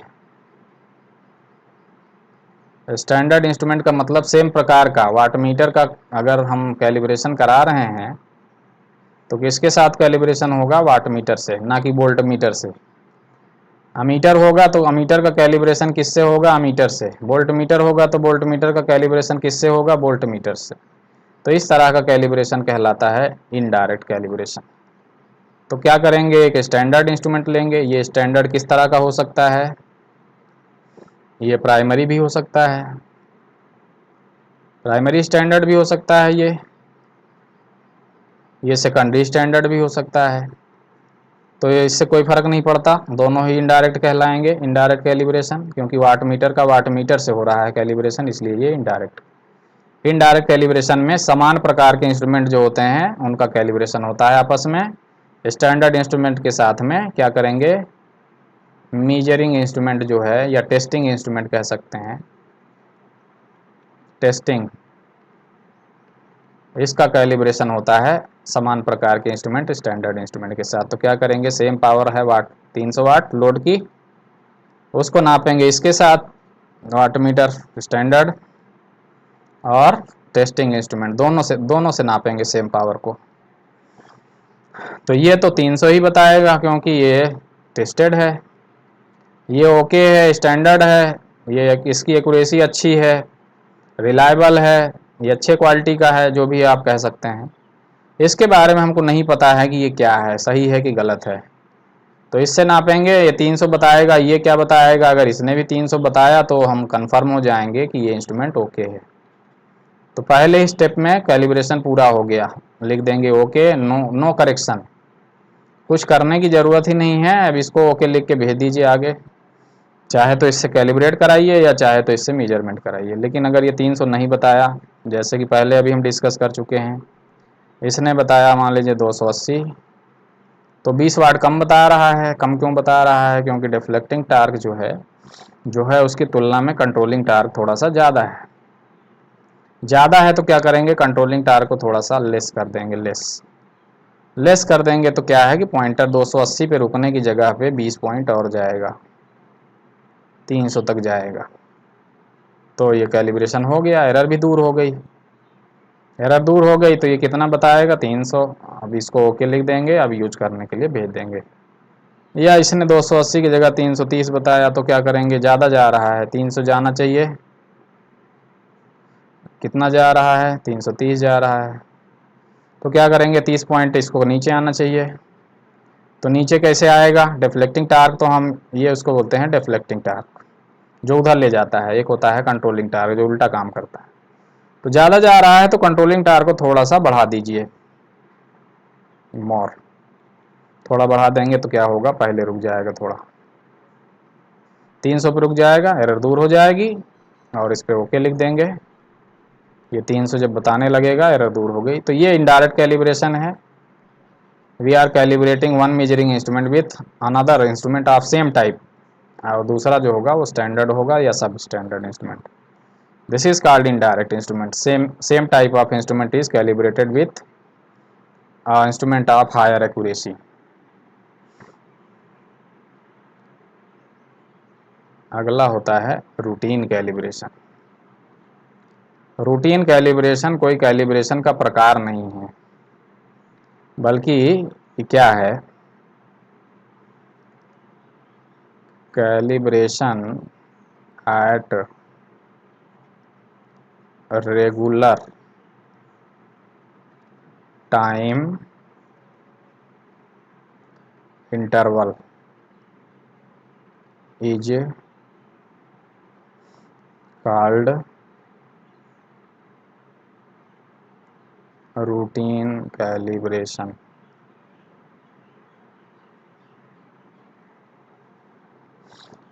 Speaker 1: स्टैंडर्ड इंस्ट्रूमेंट का मतलब सेम प्रकार का वाट मीटर का अगर हम कैलिब्रेशन करा रहे हैं तो किसके साथ कैलिब्रेशन होगा, वाट मीटर से, ना कि वोल्ट मीटर से। अमीटर होगा तो अमीटर का कैलिब्रेशन किससे होगा, अमीटर से। वोल्ट मीटर होगा तो वोल्ट मीटर का कैलिब्रेशन किससे होगा, वोल्ट मीटर से। तो इस तरह का कैलिब्रेशन कहलाता है इनडायरेक्ट कैलिब्रेशन। तो क्या करेंगे, एक स्टैंडर्ड इंस्ट्रूमेंट लेंगे। ये स्टैंडर्ड किस तरह का हो सकता है, ये प्राइमरी भी हो सकता है, प्राइमरी स्टैंडर्ड भी हो सकता है, ये सेकेंडरी स्टैंडर्ड भी हो सकता है। तो इससे कोई फर्क नहीं पड़ता, दोनों ही इनडायरेक्ट कहलाएंगे, इनडायरेक्ट कैलिब्रेशन, क्योंकि वाट मीटर का वाट मीटर से हो रहा है कैलिब्रेशन, इसलिए ये इनडायरेक्ट। इनडायरेक्ट कैलिब्रेशन में समान प्रकार के इंस्ट्रूमेंट जो होते हैं उनका कैलिब्रेशन होता है आपस में। स्टैंडर्ड इंस्ट्रूमेंट के साथ में क्या करेंगे, मीजरिंग इंस्ट्रूमेंट जो है, या टेस्टिंग इंस्ट्रूमेंट कह सकते हैं, टेस्टिंग, इसका कैलिब्रेशन होता है समान प्रकार के इंस्ट्रूमेंट स्टैंडर्ड इंस्ट्रूमेंट के साथ। तो क्या करेंगे, सेम पावर है वाट 300 वाट लोड की, उसको नापेंगे इसके साथ, वाट मीटर स्टैंडर्ड और टेस्टिंग इंस्ट्रूमेंट दोनों से नापेंगे सेम पावर को। तो ये तो 300 ही बताएगा क्योंकि ये टेस्टेड है, ये ओके है, स्टैंडर्ड है, ये इसकी एक्यूरेसी अच्छी है, रिलायबल है, ये अच्छे क्वालिटी का है, जो भी आप कह सकते हैं। इसके बारे में हमको नहीं पता है कि ये क्या है, सही है कि गलत है, तो इससे नापेंगे। ये 300 बताएगा, ये क्या बताएगा, अगर इसने भी 300 बताया तो हम कंफर्म हो जाएंगे कि ये इंस्ट्रूमेंट ओके है। तो पहले ही स्टेप में कैलिब्रेशन पूरा हो गया, लिख देंगे ओके, नो करेक्शन, कुछ करने की ज़रूरत ही नहीं है। अब इसको ओके लिख के भेज दीजिए आगे, चाहे तो इससे कैलिब्रेट कराइए या चाहे तो इससे मेजरमेंट कराइए। लेकिन अगर ये 300 नहीं बताया, जैसे कि पहले अभी हम डिस्कस कर चुके हैं, इसने बताया मान लीजिए 280, तो 20 वाट कम बता रहा है। कम क्यों बता रहा है, क्योंकि डिफ्लेक्टिंग टार्क जो है उसकी तुलना में कंट्रोलिंग टार्क थोड़ा सा ज़्यादा है। ज़्यादा है तो क्या करेंगे, कंट्रोलिंग टार्क को थोड़ा सा लेस कर देंगे, लेस कर देंगे तो क्या है कि पॉइंटर 280 पे रुकने की जगह पे 20 पॉइंट और जाएगा, 300 तक जाएगा। तो ये कैलिब्रेशन हो गया, एरर भी दूर हो गई। एरर दूर हो गई तो ये कितना बताएगा, 300। अब इसको ओके लिख देंगे, अब यूज करने के लिए भेज देंगे। या इसने 280 की जगह 330 बताया तो क्या करेंगे, ज़्यादा जा रहा है, 300 जाना चाहिए, कितना जा रहा है, 330 जा रहा है। तो क्या करेंगे, 30 पॉइंट इसको नीचे आना चाहिए। तो नीचे कैसे आएगा, डिफ्लेक्टिंग टार्क, तो हम ये उसको बोलते हैं डिफ्लेक्टिंग टार्क, जो उधर ले जाता है। एक होता है कंट्रोलिंग टार्क जो उल्टा काम करता है। तो ज़्यादा जा रहा है तो कंट्रोलिंग टार्क को थोड़ा सा बढ़ा दीजिए, मोर, थोड़ा बढ़ा देंगे तो क्या होगा, पहले रुक जाएगा थोड़ा, 300 पे रुक जाएगा, एरर दूर हो जाएगी। और इस पर ओके लिख देंगे। ये 300 जब बताने लगेगा, एरर दूर हो गई। तो ये इनडायरेक्ट कैलिब्रेशन है। We are calibrating one measuring instrument with another instrument of same type, और दूसरा जो होगा वो स्टैंडर्ड होगा या sub standard instrument. This is called indirect instrument. Same type of instrument is calibrated with instrument of higher accuracy. अगला होता है रूटीन कैलिब्रेशन। रूटीन कैलिब्रेशन कोई कैलिब्रेशन का प्रकार नहीं है, बल्कि क्या है, calibration at regular time interval is called routine calibration.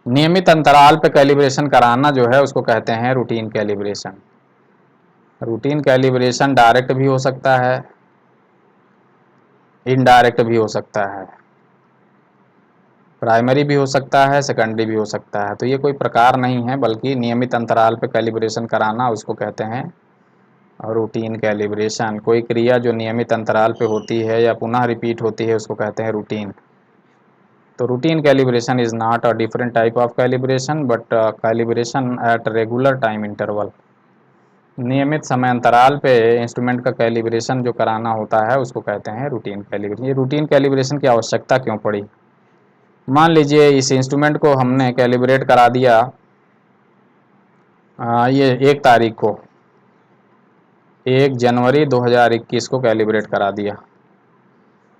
Speaker 1: नियमित अंतराल पे कैलिब्रेशन कराना जो है उसको कहते हैं routine calibration. Routine calibration direct भी हो सकता है, इनडायरेक्ट भी हो सकता है, प्राइमरी भी हो सकता है, सेकेंडरी भी हो सकता है। तो ये कोई प्रकार नहीं है, बल्कि नियमित अंतराल पे कैलिब्रेशन कराना उसको कहते हैं रूटीन कैलिब्रेशन। कोई क्रिया जो नियमित अंतराल पे होती है या पुनः रिपीट होती है उसको कहते हैं रूटीन। तो routine calibration is not a different type of calibration but calibration at regular time interval. नियमित समय अंतराल पे इंस्ट्रूमेंट का कैलिब्रेशन जो कराना होता है उसको कहते हैं रूटीन कैलिब्रेशन। ये रूटीन कैलिब्रेशन की आवश्यकता क्यों पड़ी? मान लीजिए इस इंस्ट्रूमेंट को हमने कैलिब्रेट करा दिया ये 1 तारीख को, 1 जनवरी 2021 को कैलिब्रेट करा दिया।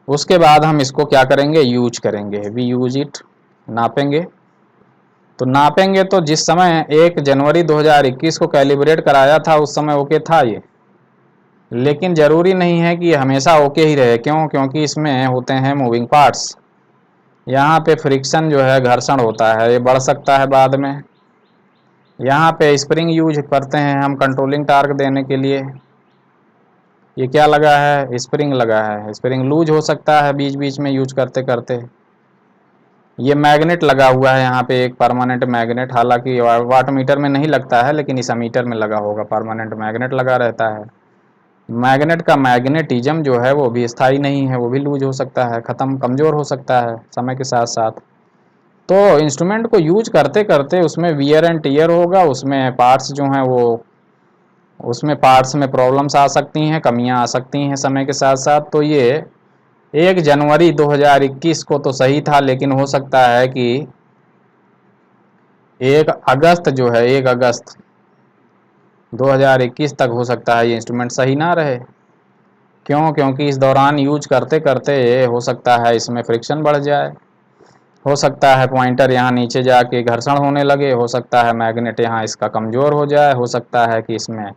Speaker 1: उसके बाद हम इसको क्या करेंगे? यूज करेंगे, वी यूज इट, नापेंगे। तो नापेंगे तो जिस समय 1 जनवरी 2021 को कैलिब्रेट कराया था उस समय ओके था ये, लेकिन ज़रूरी नहीं है कि हमेशा ओके ही रहे। क्यों? क्योंकि इसमें होते हैं मूविंग पार्ट्स। यहाँ पे फ्रिक्शन जो है, घर्षण होता है, ये बढ़ सकता है बाद में। यहाँ पे स्प्रिंग यूज करते हैं हम कंट्रोलिंग टार्क देने के लिए। ये क्या लगा है? स्प्रिंग लगा है। स्प्रिंग लूज हो सकता है बीच बीच में यूज करते करते। ये मैग्नेट लगा हुआ है यहाँ पे, एक परमानेंट मैग्नेट, हालांकि वाट मीटर में नहीं लगता है लेकिन इस मीटर में लगा होगा। परमानेंट मैग्नेट लगा रहता है। मैग्नेट का मैग्नेटिज्म जो है वो भी स्थायी नहीं है, वो भी लूज हो सकता है, ख़त्म, कमज़ोर हो सकता है समय के साथ साथ। तो इंस्ट्रूमेंट को यूज करते करते उसमें वियर एंड टियर होगा, उसमें पार्ट्स जो हैं वो, उसमें पार्ट्स में प्रॉब्लम्स आ सकती हैं, कमियां आ सकती हैं समय के साथ साथ। तो ये 1 जनवरी 2021 को तो सही था, लेकिन हो सकता है कि 1 अगस्त जो है, 1 अगस्त 2021 तक हो सकता है ये इंस्ट्रूमेंट सही ना रहे। क्यों? क्योंकि इस दौरान यूज करते करते हो सकता है इसमें फ्रिक्शन बढ़ जाए, हो सकता है पॉइंटर यहाँ नीचे जाके घर्षण होने लगे, हो सकता है मैग्नेट यहाँ इसका कमज़ोर हो जाए, हो सकता है कि इसमें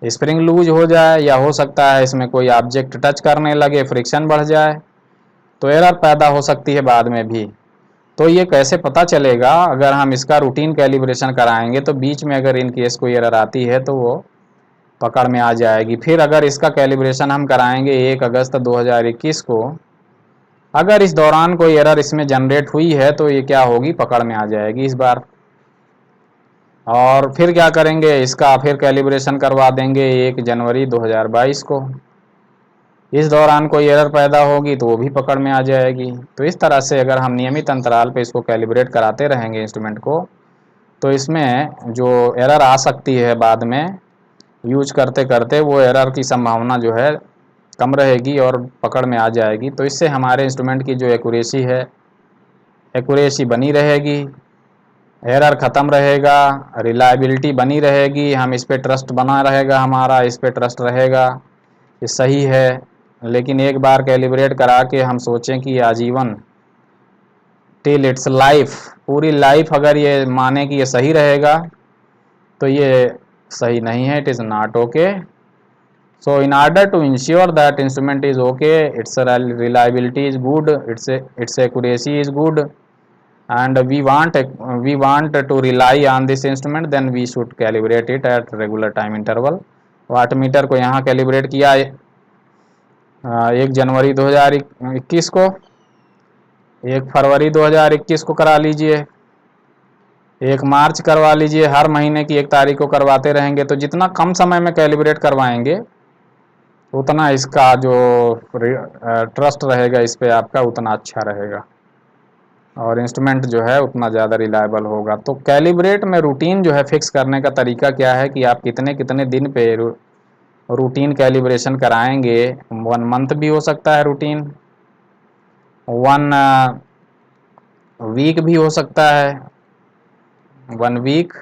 Speaker 1: स्प्रिंग लूज हो जाए, या हो सकता है इसमें कोई ऑब्जेक्ट टच करने लगे, फ्रिक्शन बढ़ जाए, तो एरर पैदा हो सकती है बाद में भी। तो ये कैसे पता चलेगा? अगर हम इसका रूटीन कैलिब्रेशन कराएंगे तो बीच में अगर इन केस कोई एरर आती है तो वो पकड़ में आ जाएगी। फिर अगर इसका कैलिब्रेशन हम कराएंगे 1 अगस्त 2021 को, अगर इस दौरान कोई एरर इसमें जनरेट हुई है तो ये क्या होगी? पकड़ में आ जाएगी इस बार। और फिर क्या करेंगे? इसका फिर कैलिब्रेशन करवा देंगे 1 जनवरी 2022 को। इस दौरान कोई एरर पैदा होगी तो वो भी पकड़ में आ जाएगी। तो इस तरह से अगर हम नियमित अंतराल पे इसको कैलिब्रेट कराते रहेंगे इंस्ट्रूमेंट को, तो इसमें जो एरर आ सकती है बाद में यूज करते करते, वो एरर की संभावना जो है कम रहेगी और पकड़ में आ जाएगी। तो इससे हमारे इंस्ट्रूमेंट की जो एक्यूरेसी है, एक्यूरेसी बनी रहेगी, एरर ख़त्म रहेगा, रिलायबिलिटी बनी रहेगी, हम इस पे ट्रस्ट बना रहेगा, हमारा इस पे ट्रस्ट रहेगा ये सही है। लेकिन एक बार कैलिब्रेट करा के हम सोचें कि आजीवन, टिल इट्स लाइफ, पूरी लाइफ अगर ये माने कि ये सही रहेगा, तो ये सही नहीं है, it is not okay. So in order to ensure that instrument is okay, its reliability is good, its accuracy is good, and we want to rely on this instrument, then we should calibrate it at regular time interval। Watt meter को यहाँ कैलिब्रेट किया 1 जनवरी 2021 को, 1 फरवरी 2021 को करा लीजिए, 1 मार्च करवा लीजिए। हर महीने की 1 तारीख को करवाते रहेंगे तो जितना कम समय में कैलिब्रेट करवाएंगे उतना इसका जो ट्रस्ट रहेगा इस पे आपका उतना अच्छा रहेगा, और इंस्ट्रूमेंट जो है उतना ज़्यादा रिलायबल होगा। तो कैलिब्रेट में रूटीन जो है फिक्स करने का तरीका क्या है कि आप कितने कितने दिन पे रूटीन कैलिब्रेशन कराएंगे। 1 मंथ भी हो सकता है रूटीन, 1 वीक भी हो सकता है, 1 वीक,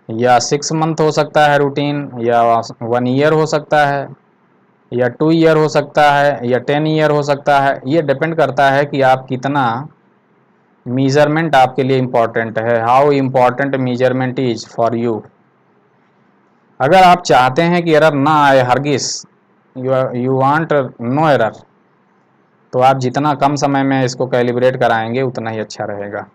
Speaker 1: या 6 मंथ हो सकता है रूटीन, या 1 ईयर हो सकता है, या 2 ईयर हो सकता है, या 10 ईयर हो सकता है। ये डिपेंड करता है कि आप कितना मीज़रमेंट आपके लिए इम्पॉर्टेंट है, how important measurement is for you. अगर आप चाहते हैं कि एरर ना आए हरगिज, यू वांट नो एरर, तो आप जितना कम समय में इसको कैलिब्रेट कराएंगे उतना ही अच्छा रहेगा।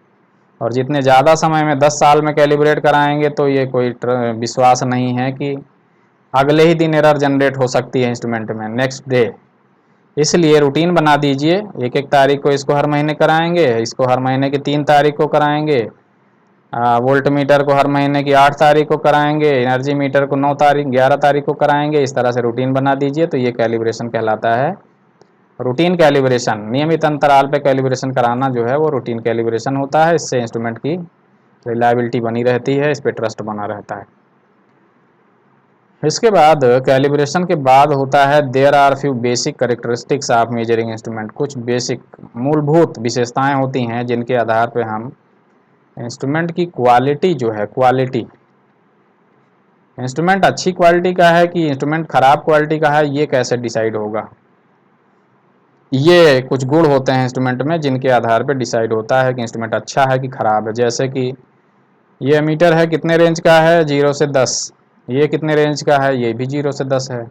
Speaker 1: और जितने ज़्यादा समय में 10 साल में कैलिब्रेट कराएंगे तो ये कोई विश्वास नहीं है कि अगले ही दिन एरर जनरेट हो सकती है इंस्ट्रूमेंट में, नेक्स्ट डे। इसलिए रूटीन बना दीजिए, एक एक तारीख को इसको हर महीने कराएंगे, इसको हर महीने की 3 तारीख को कराएंगे, वोल्ट मीटर को हर महीने की 8 तारीख को कराएंगे, एनर्जी मीटर को 11 तारीख को कराएंगे। इस तरह से रूटीन बना दीजिए तो ये कैलिब्रेशन कहलाता है। रूटीन कैलिब्रेशन, नियमित अंतराल पे कैलिब्रेशन कराना जो है वो रूटीन कैलिब्रेशन होता है। इससे इंस्ट्रूमेंट की रिलायबिलिटी बनी रहती है, इस पर ट्रस्ट बना रहता है। इसके बाद कैलिब्रेशन के बाद होता है there are few basic characteristics of measuring instrument. कुछ बेसिक मूलभूत विशेषताएं होती हैं जिनके आधार पर हम इंस्ट्रूमेंट की क्वालिटी जो है, क्वालिटी, इंस्ट्रूमेंट अच्छी क्वालिटी का है कि इंस्ट्रूमेंट खराब क्वालिटी का है, ये कैसे डिसाइड होगा। ये कुछ गुण होते हैं इंस्ट्रूमेंट में जिनके आधार पर डिसाइड होता है कि इंस्ट्रूमेंट अच्छा है कि खराब है। जैसे कि ये मीटर है, कितने रेंज का है, 0 से 10। ये कितने रेंज का है, ये भी 0 से 10 है।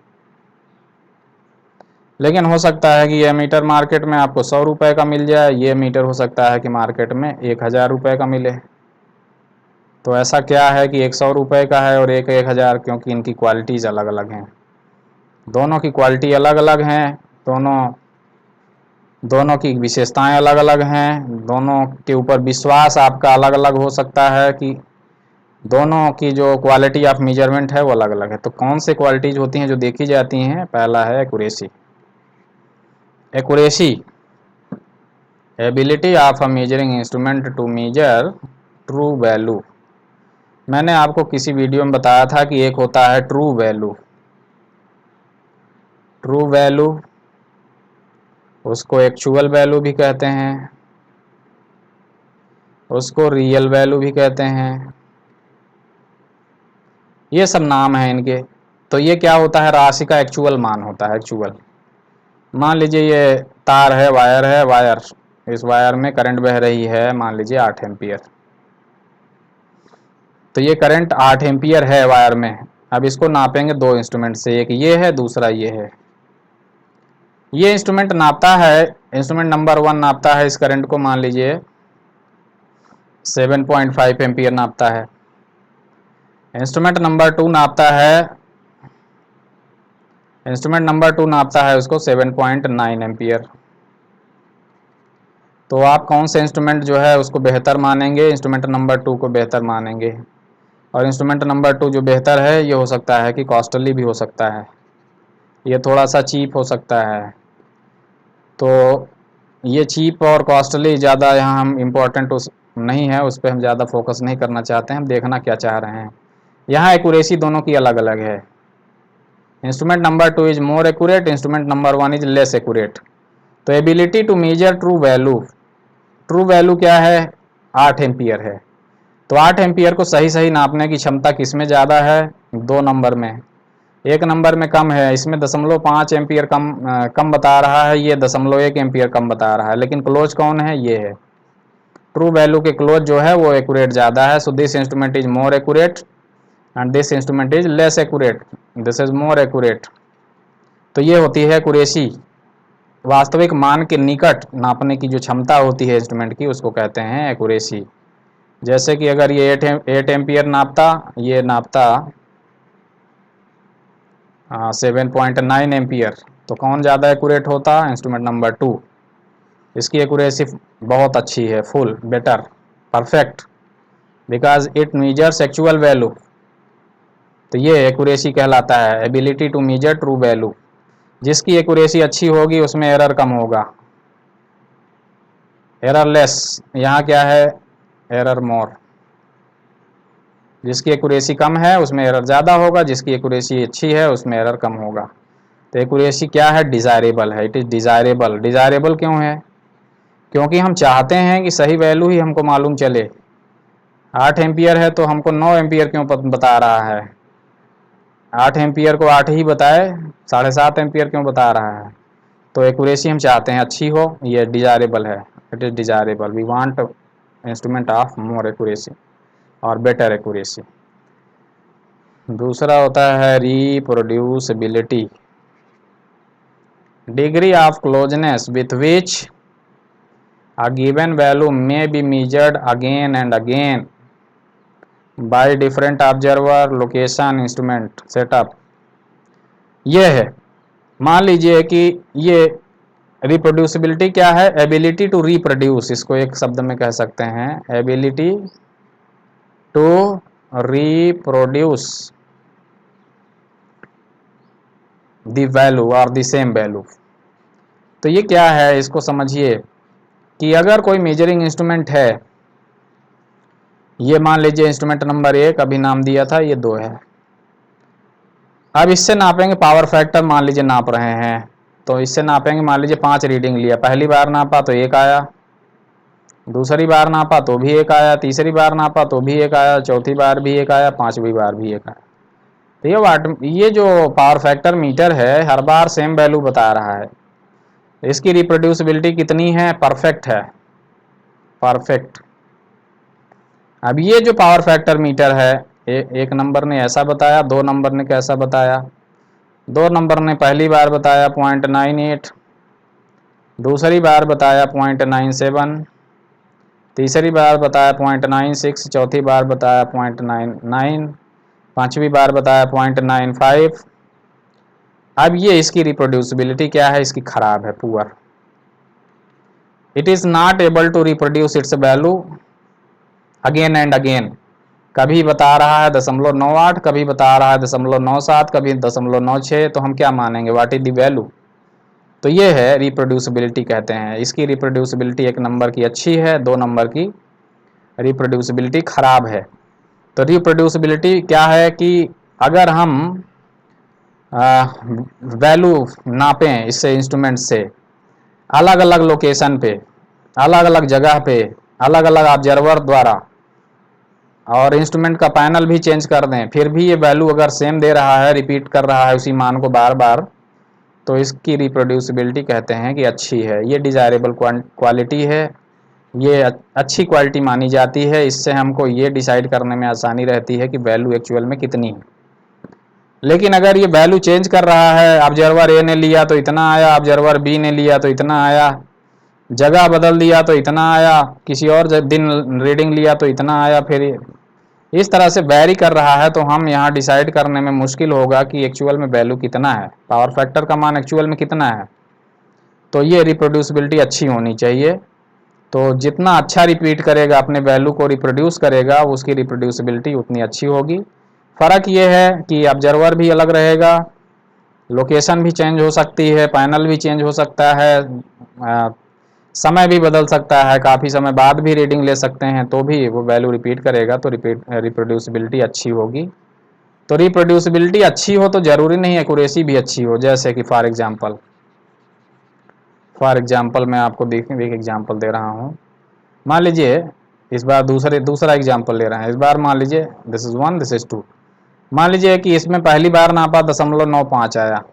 Speaker 1: लेकिन हो सकता है कि यह मीटर मार्केट में आपको 100 रुपये का मिल जाए, ये मीटर हो सकता है कि मार्केट में 1000 रुपये का मिले। तो ऐसा क्या है कि एक 100 रुपये का है और एक 1000, क्योंकि इनकी क्वालिटीज़ अलग अलग हैं। दोनों की क्वालिटी अलग अलग हैं, दोनों की विशेषताएं अलग अलग हैं, दोनों के ऊपर विश्वास आपका अलग अलग हो सकता है कि दोनों की जो क्वालिटी ऑफ मेजरमेंट है वो अलग अलग है। तो कौन से क्वालिटीज़ होती हैं जो देखी जाती हैं, पहला है accuracy. Accuracy, ability of a measuring instrument to measure true value. मैंने आपको किसी वीडियो में बताया था कि एक होता है ट्रू वैल्यू। ट्रू वैल्यू, उसको एक्चुअल वैल्यू भी कहते हैं, उसको रियल वैल्यू भी कहते हैं, ये सब नाम हैं इनके। तो ये क्या होता है, राशि का एक्चुअल मान होता है, एक्चुअल। मान लीजिए ये तार है, वायर है, वायर, इस वायर में करंट बह रही है, मान लीजिए 8 एम्पियर। तो ये करंट 8 एम्पियर है वायर में। अब इसको नापेंगे दो इंस्ट्रूमेंट से, एक ये है, दूसरा ये है। ये इंस्ट्रूमेंट नापता है, इंस्ट्रूमेंट नंबर 1 नापता है इस करंट को, मान लीजिए 7.5 एम्पियर नापता है। इंस्ट्रूमेंट नंबर 2 नापता है, इंस्ट्रूमेंट नंबर 2 नापता है उसको 7.9 एम्पियर। तो आप कौन से इंस्ट्रूमेंट जो है उसको बेहतर मानेंगे, इंस्ट्रूमेंट नंबर 2 को बेहतर मानेंगे। और इंस्ट्रूमेंट नंबर 2 जो बेहतर है ये हो सकता है कि कॉस्टली भी हो सकता है, ये थोड़ा सा चीप हो सकता है। तो ये चीप और कॉस्टली ज़्यादा यहाँ हम इम्पोर्टेंट उस नहीं है, उस पर हम ज़्यादा फोकस नहीं करना चाहते हैं, हम देखना क्या चाह रहे हैं। यहाँ एक्यूरेसी दोनों की अलग अलग है। Instrument number 2 is more accurate, instrument number 1 is less accurate. तो ability to measure true value, true value क्या है, 8 एम्पियर है। तो 8 एम्पियर को सही सही नापने की क्षमता किस में ज़्यादा है, 2 नंबर में। एक नंबर में कम है, इसमें 0.5 एम्पियर कम बता रहा है, ये 0.1 एम्पियर कम बता रहा है। लेकिन क्लोज कौन है, ये है। ट्रू वैल्यू के क्लोज जो है वो एक्यूरेट ज़्यादा है। So this instrument is more accurate and this instrument is less accurate, this is more accurate. तो ये होती है एक्यूरेसी, वास्तविक मान के निकट नापने की जो क्षमता होती है इंस्ट्रूमेंट की, उसको कहते हैं एक्यूरेसी। जैसे कि अगर ये 8 एम्पियर नापता, ये नापता 7.9 एम्पियर, तो कौन ज़्यादा एक्यूरेट होता, इंस्ट्रूमेंट नंबर 2। इसकी एक्यूरेसी बहुत अच्छी है, full, better, perfect, because it measures actual value. तो ये एक्यूरेसी कहलाता है, ability to measure true value. जिसकी एक्यूरेसी अच्छी होगी उसमें एरर कम होगा, एरर लेस। यहाँ क्या है, एरर मोर। जिसकी एक्यूरेसी कम है उसमें एरर ज़्यादा होगा, जिसकी एक्यूरेसी अच्छी है उसमें एरर कम होगा। तो एक्यूरेसी क्या है, डिज़ायरेबल है, इट इज़ डिज़ायरेबल। डिज़ायरेबल क्यों है, क्योंकि हम चाहते हैं कि सही वैल्यू ही हमको मालूम चले। 8 एम्पियर है तो हमको 9 एम्पियर क्यों बता रहा है, 8 एम्पियर को 8 ही बताए, 7.5 एम्पियर क्यों बता रहा है। तो एक्यूरेसी हम चाहते हैं अच्छी हो, ये डिज़ायरेबल है, it is desirable. We want instrument of more accuracy और बेटर एक्यूरेसी। दूसरा होता है reproducibility, degree of closeness with which a given value may be measured again and again by different observer, location, instrument, setup। ये है, मान लीजिए कि ये रिप्रोड्यूसिबिलिटी क्या है, एबिलिटी टू रिप्रोड्यूस, इसको एक शब्द में कह सकते हैं, ability to reproduce the value और द सेम वैल्यू। तो ये क्या है, इसको समझिए कि अगर कोई मेजरिंग इंस्ट्रूमेंट है, ये मान लीजिए इंस्ट्रूमेंट नंबर 1 अभी नाम दिया था, ये 2 है। अब इससे नापेंगे पावर फैक्टर, मान लीजिए नाप रहे हैं, तो इससे नापेंगे, मान लीजिए 5 रीडिंग लिया, पहली बार नापा तो 1 आया, दूसरी बार नापा तो भी 1 आया, तीसरी बार नापा तो भी 1 आया, चौथी बार भी 1 आया, पांचवी बार भी 1 आया। तो ये जो पावर फैक्टर मीटर है, हर बार सेम वैल्यू बता रहा है। इसकी रिप्रोड्यूसिबिलिटी कितनी है, परफेक्ट है, परफेक्ट। अब ये जो पावर फैक्टर मीटर है, एक नंबर ने ऐसा बताया, 2 नंबर ने कैसा बताया, 2 नंबर ने पहली बार बताया 0.98, दूसरी बार बताया 0.97, तीसरी बार बताया 0.96, चौथी बार बताया 0.99, पांचवी बार बताया 0.95। अब ये इसकी रिप्रोड्यूसिबिलिटी क्या है, इसकी खराब है, poor. It is not able to reproduce its value again and again. कभी बता रहा है 0.98, कभी बता रहा है 0.97, कभी 0.96, तो हम क्या मानेंगे, व्हाट इज द वैल्यू। तो ये है रिप्रोड्यूसिबिलिटी कहते हैं। इसकी रिप्रोड्यूसिबिलिटी 1 नंबर की अच्छी है, 2 नंबर की रिप्रोड्यूसिबिलिटी खराब है। तो रिप्रोड्यूसिबिलिटी क्या है कि अगर हम वैल्यू नापें इससे, इंस्ट्रूमेंट से, अलग अलग लोकेशन पे, अलग अलग जगह पे, अलग अलग ऑब्जर्वर द्वारा, और इंस्ट्रूमेंट का पैनल भी चेंज कर दें, फिर भी ये वैल्यू अगर सेम दे रहा है, रिपीट कर रहा है उसी मान को बार बार, तो इसकी रिप्रोड्यूसिबिलिटी कहते हैं कि अच्छी है। ये डिज़ायरेबल क्वालिटी है, ये अच्छी क्वालिटी मानी जाती है। इससे हमको ये डिसाइड करने में आसानी रहती है कि वैल्यू एक्चुअल में कितनी है। लेकिन अगर ये वैल्यू चेंज कर रहा है, ऑब्जर्वर ए ने लिया तो इतना आया, ऑब्जर्वर बी ने लिया तो इतना आया, जगह बदल दिया तो इतना आया, किसी और दिन रीडिंग लिया तो इतना आया, फिर इस तरह से वैरी कर रहा है, तो हम यहाँ डिसाइड करने में मुश्किल होगा कि एक्चुअल में वैल्यू कितना है, पावर फैक्टर का मान एक्चुअल में कितना है। तो ये रिप्रोड्यूसिबिलिटी अच्छी होनी चाहिए। तो जितना अच्छा रिपीट करेगा, अपने वैल्यू को रिप्रोड्यूस करेगा, उसकी रिप्रोड्यूसिबिलिटी उतनी अच्छी होगी। फ़र्क ये है कि ऑब्जर्वर भी अलग रहेगा, लोकेशन भी चेंज हो सकती है, पैनल भी चेंज हो सकता है, समय भी बदल सकता है, काफ़ी समय बाद भी रीडिंग ले सकते हैं, तो भी वो वैल्यू रिपीट करेगा, तो रिप्रोड्यूसिबिलिटी अच्छी होगी। तो रिप्रोड्यूसिबिलिटी अच्छी हो तो ज़रूरी नहीं एक्यूरेसी भी अच्छी हो। जैसे कि फॉर एग्जांपल मैं आपको एक एग्जांपल दे रहा हूँ। मान लीजिए इस बार दूसरा एग्जांपल ले रहे हैं। इस बार मान लीजिए दिस इज़ 1, दिस इज़ 2। मान लीजिए कि इसमें पहली बार नापा 0.95 आया,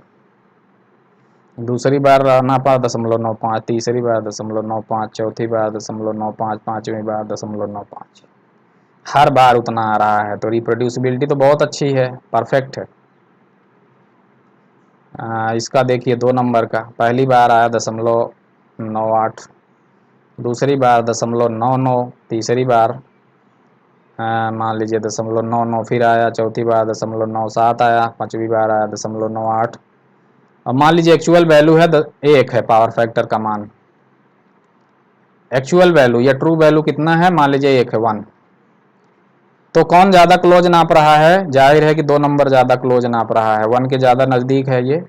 Speaker 1: दूसरी बार नापा 0.95, तीसरी बार 0.95, चौथी बार 0.95, पाँचवीं बार 0.95, हर बार उतना आ रहा है। तो रिप्रोड्यूसिबिलिटी तो बहुत अच्छी है, परफेक्ट है। इसका देखिए 2 नंबर का, पहली बार आया 0.98, दूसरी बार 0.99, तीसरी बार मान लीजिए 0.99 फिर आया, चौथी बार 0.97 आया, पाँचवीं बार आया 0.98। अब मान लीजिए एक्चुअल वैल्यू है 1 है, पावर फैक्टर का मान, एक्चुअल वैल्यू या ट्रू वैल्यू कितना है, मान लीजिए 1 है, 1। तो कौन ज़्यादा क्लोज नाप रहा है, जाहिर है कि 2 नंबर ज़्यादा क्लोज नाप रहा है, 1 के ज़्यादा नज़दीक है ये।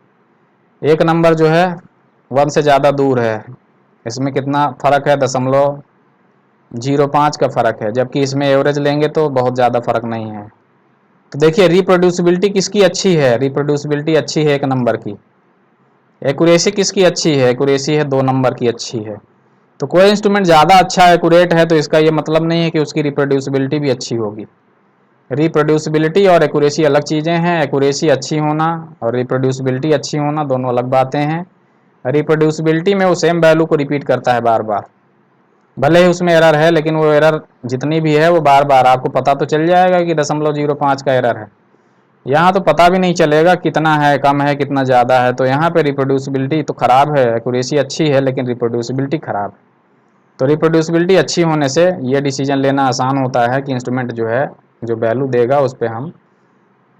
Speaker 1: 1 नंबर जो है 1 से ज़्यादा दूर है। इसमें कितना फ़र्क है, 0.05 का फ़र्क है, जबकि इसमें एवरेज लेंगे तो बहुत ज़्यादा फ़र्क नहीं है। तो देखिए रिप्रोड्यूसिबिलिटी किसकी अच्छी है, रिप्रोड्यूसिबिलिटी अच्छी है 1 नंबर की। एक्यूरेसी किसकी अच्छी है, एक्यूरेसी है 2 नंबर की अच्छी है। तो कोई इंस्ट्रूमेंट ज़्यादा अच्छा एक्यूरेट है तो इसका ये मतलब नहीं है कि उसकी रिप्रोड्यूसिबिलिटी भी अच्छी होगी। रिप्रोड्यूसिबिलिटी और एक्यूरेसी अलग चीज़ें हैं। एक्यूरेसी अच्छी होना और रिप्रोड्यूसिबिलिटी अच्छी होना दोनों अलग बातें हैं। रिप्रोड्यूसिबिलिटी में वो सेम वैल्यू को रिपीट करता है बार बार, भले ही उसमें एरर है, लेकिन वो एरर जितनी भी है वो बार बार आपको पता तो चल जाएगा कि 0.05 का एरर है, यहाँ तो पता भी नहीं चलेगा कितना है, कम है, कितना ज़्यादा है। तो यहाँ पे रिप्रोड्यूसिबिलिटी तो ख़राब है, एक्यूरेसी अच्छी है लेकिन रिप्रोड्यूसिबिलिटी ख़राब है। तो रिप्रोड्यूसिबिलिटी अच्छी होने से ये डिसीजन लेना आसान होता है कि इंस्ट्रूमेंट जो है जो वैल्यू देगा उस पर हम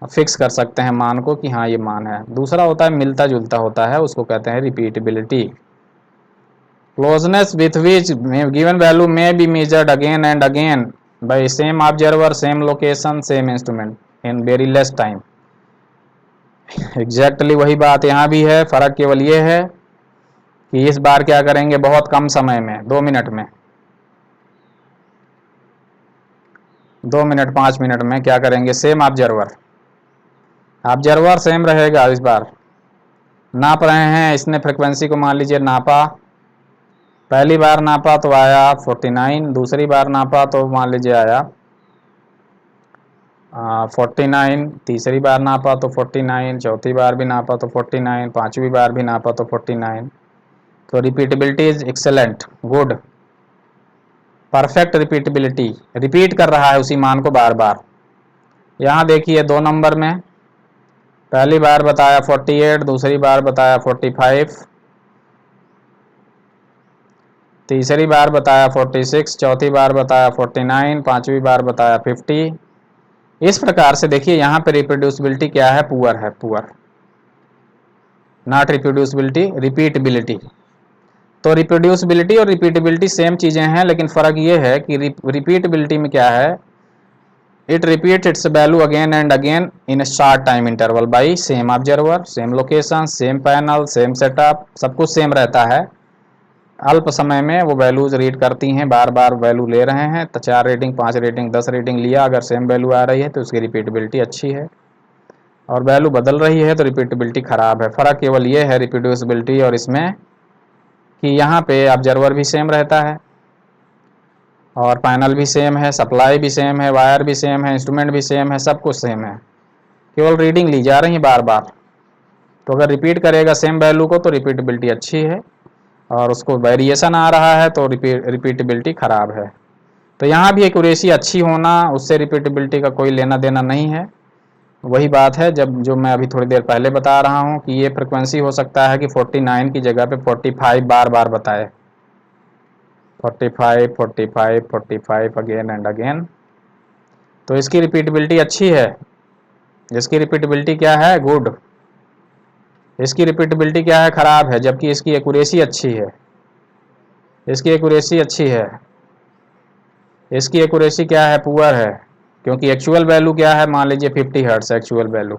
Speaker 1: फिक्स कर सकते हैं मान को कि हाँ ये मान है। दूसरा होता है मिलता जुलता होता है, उसको कहते हैं repeatability. Closeness with which given value may be measured again and again by same observer, same location, same instrument in very less time. Exactly वही बात यहाँ भी है, फ़र्क केवल ये है कि इस बार क्या करेंगे बहुत कम समय में, 2 मिनट में, 2 मिनट 5 मिनट में क्या करेंगे, सेम ऑब्जर्वर, ऑब्जर्वर सेम रहेगा। इस बार नाप रहे हैं, इसने फ्रिक्वेंसी को मान लीजिए नापा, पहली बार नापा तो आया 49, दूसरी बार नापा तो मान लीजिए आया 49, तीसरी बार नापा तो 49, चौथी बार भी नापा तो 49, पांचवी बार भी नापा तो 49। तो repeatability is excellent, good, perfect repeatability, repeat कर रहा है उसी मान को बार बार। यहाँ देखिए 2 नंबर में पहली बार बताया 48, दूसरी बार बताया 45, तीसरी बार बताया 46, चौथी बार बताया 49, पांचवी बार बताया 50। इस प्रकार से देखिए यहाँ पे रिप्रोड्यूसिबिलिटी क्या है, पुअर है, पुअर, नॉट रिप्रोड्यूसिबिलिटी, रिपीटेबिलिटी। तो रिप्रोड्यूसिबिलिटी और रिपीटेबिलिटी सेम चीज़ें हैं, लेकिन फ़र्क ये है कि रिपीटेबिलिटी में क्या है, it repeat it's value again and again in A short time interval by same observer, same location, same panel, same setup, सब कुछ सेम रहता है। अल्प समय में वो वैल्यूज रीड करती हैं, बार बार वैल्यू ले रहे हैं, तो 4 रेटिंग, 5 रेटिंग, 10 रेटिंग लिया, अगर सेम वैल्यू आ रही है तो उसकी रिपीटेबिलिटी अच्छी है, और वैल्यू बदल रही है तो रिपीटेबिलिटी ख़राब है। फ़र्क केवल ये है रिप्रोड्यूसिबिलिटी और इसमें कि यहाँ पे ऑब्जर्वर भी सेम रहता है और पैनल भी सेम है, सप्लाई भी सेम है, वायर भी सेम है, इंस्ट्रूमेंट भी सेम है, सब कुछ सेम है, केवल रीडिंग ली जा रही है बार बार। तो अगर रिपीट करेगा सेम वैल्यू को तो रिपीटेबिलिटी अच्छी है, और उसको वेरिएशन आ रहा है तो रिपीटेबिलिटी ख़राब है। तो यहाँ भी एक्यूरेसी अच्छी होना उससे रिपीटेबिलिटी का कोई लेना देना नहीं है। वही बात है जब जो मैं अभी थोड़ी देर पहले बता रहा हूँ कि ये फ्रिक्वेंसी हो सकता है कि 49 की जगह पे 45 बार बार बताए, 45, 45, 45 अगेन एंड अगेन। तो इसकी रिपीटेबिलिटी अच्छी है, इसकी रिपीटेबिलिटी क्या है, गुड। इसकी रिपीटेबिलिटी क्या है, ख़राब है, जबकि इसकी एक्यूरेसी अच्छी है, इसकी एक्यूरेसी अच्छी है, इसकी एक्यूरेसी क्या है, पुअर है, क्योंकि एक्चुअल वैल्यू क्या है, मान लीजिए 50 हर्ट्स एक्चुअल वैल्यू।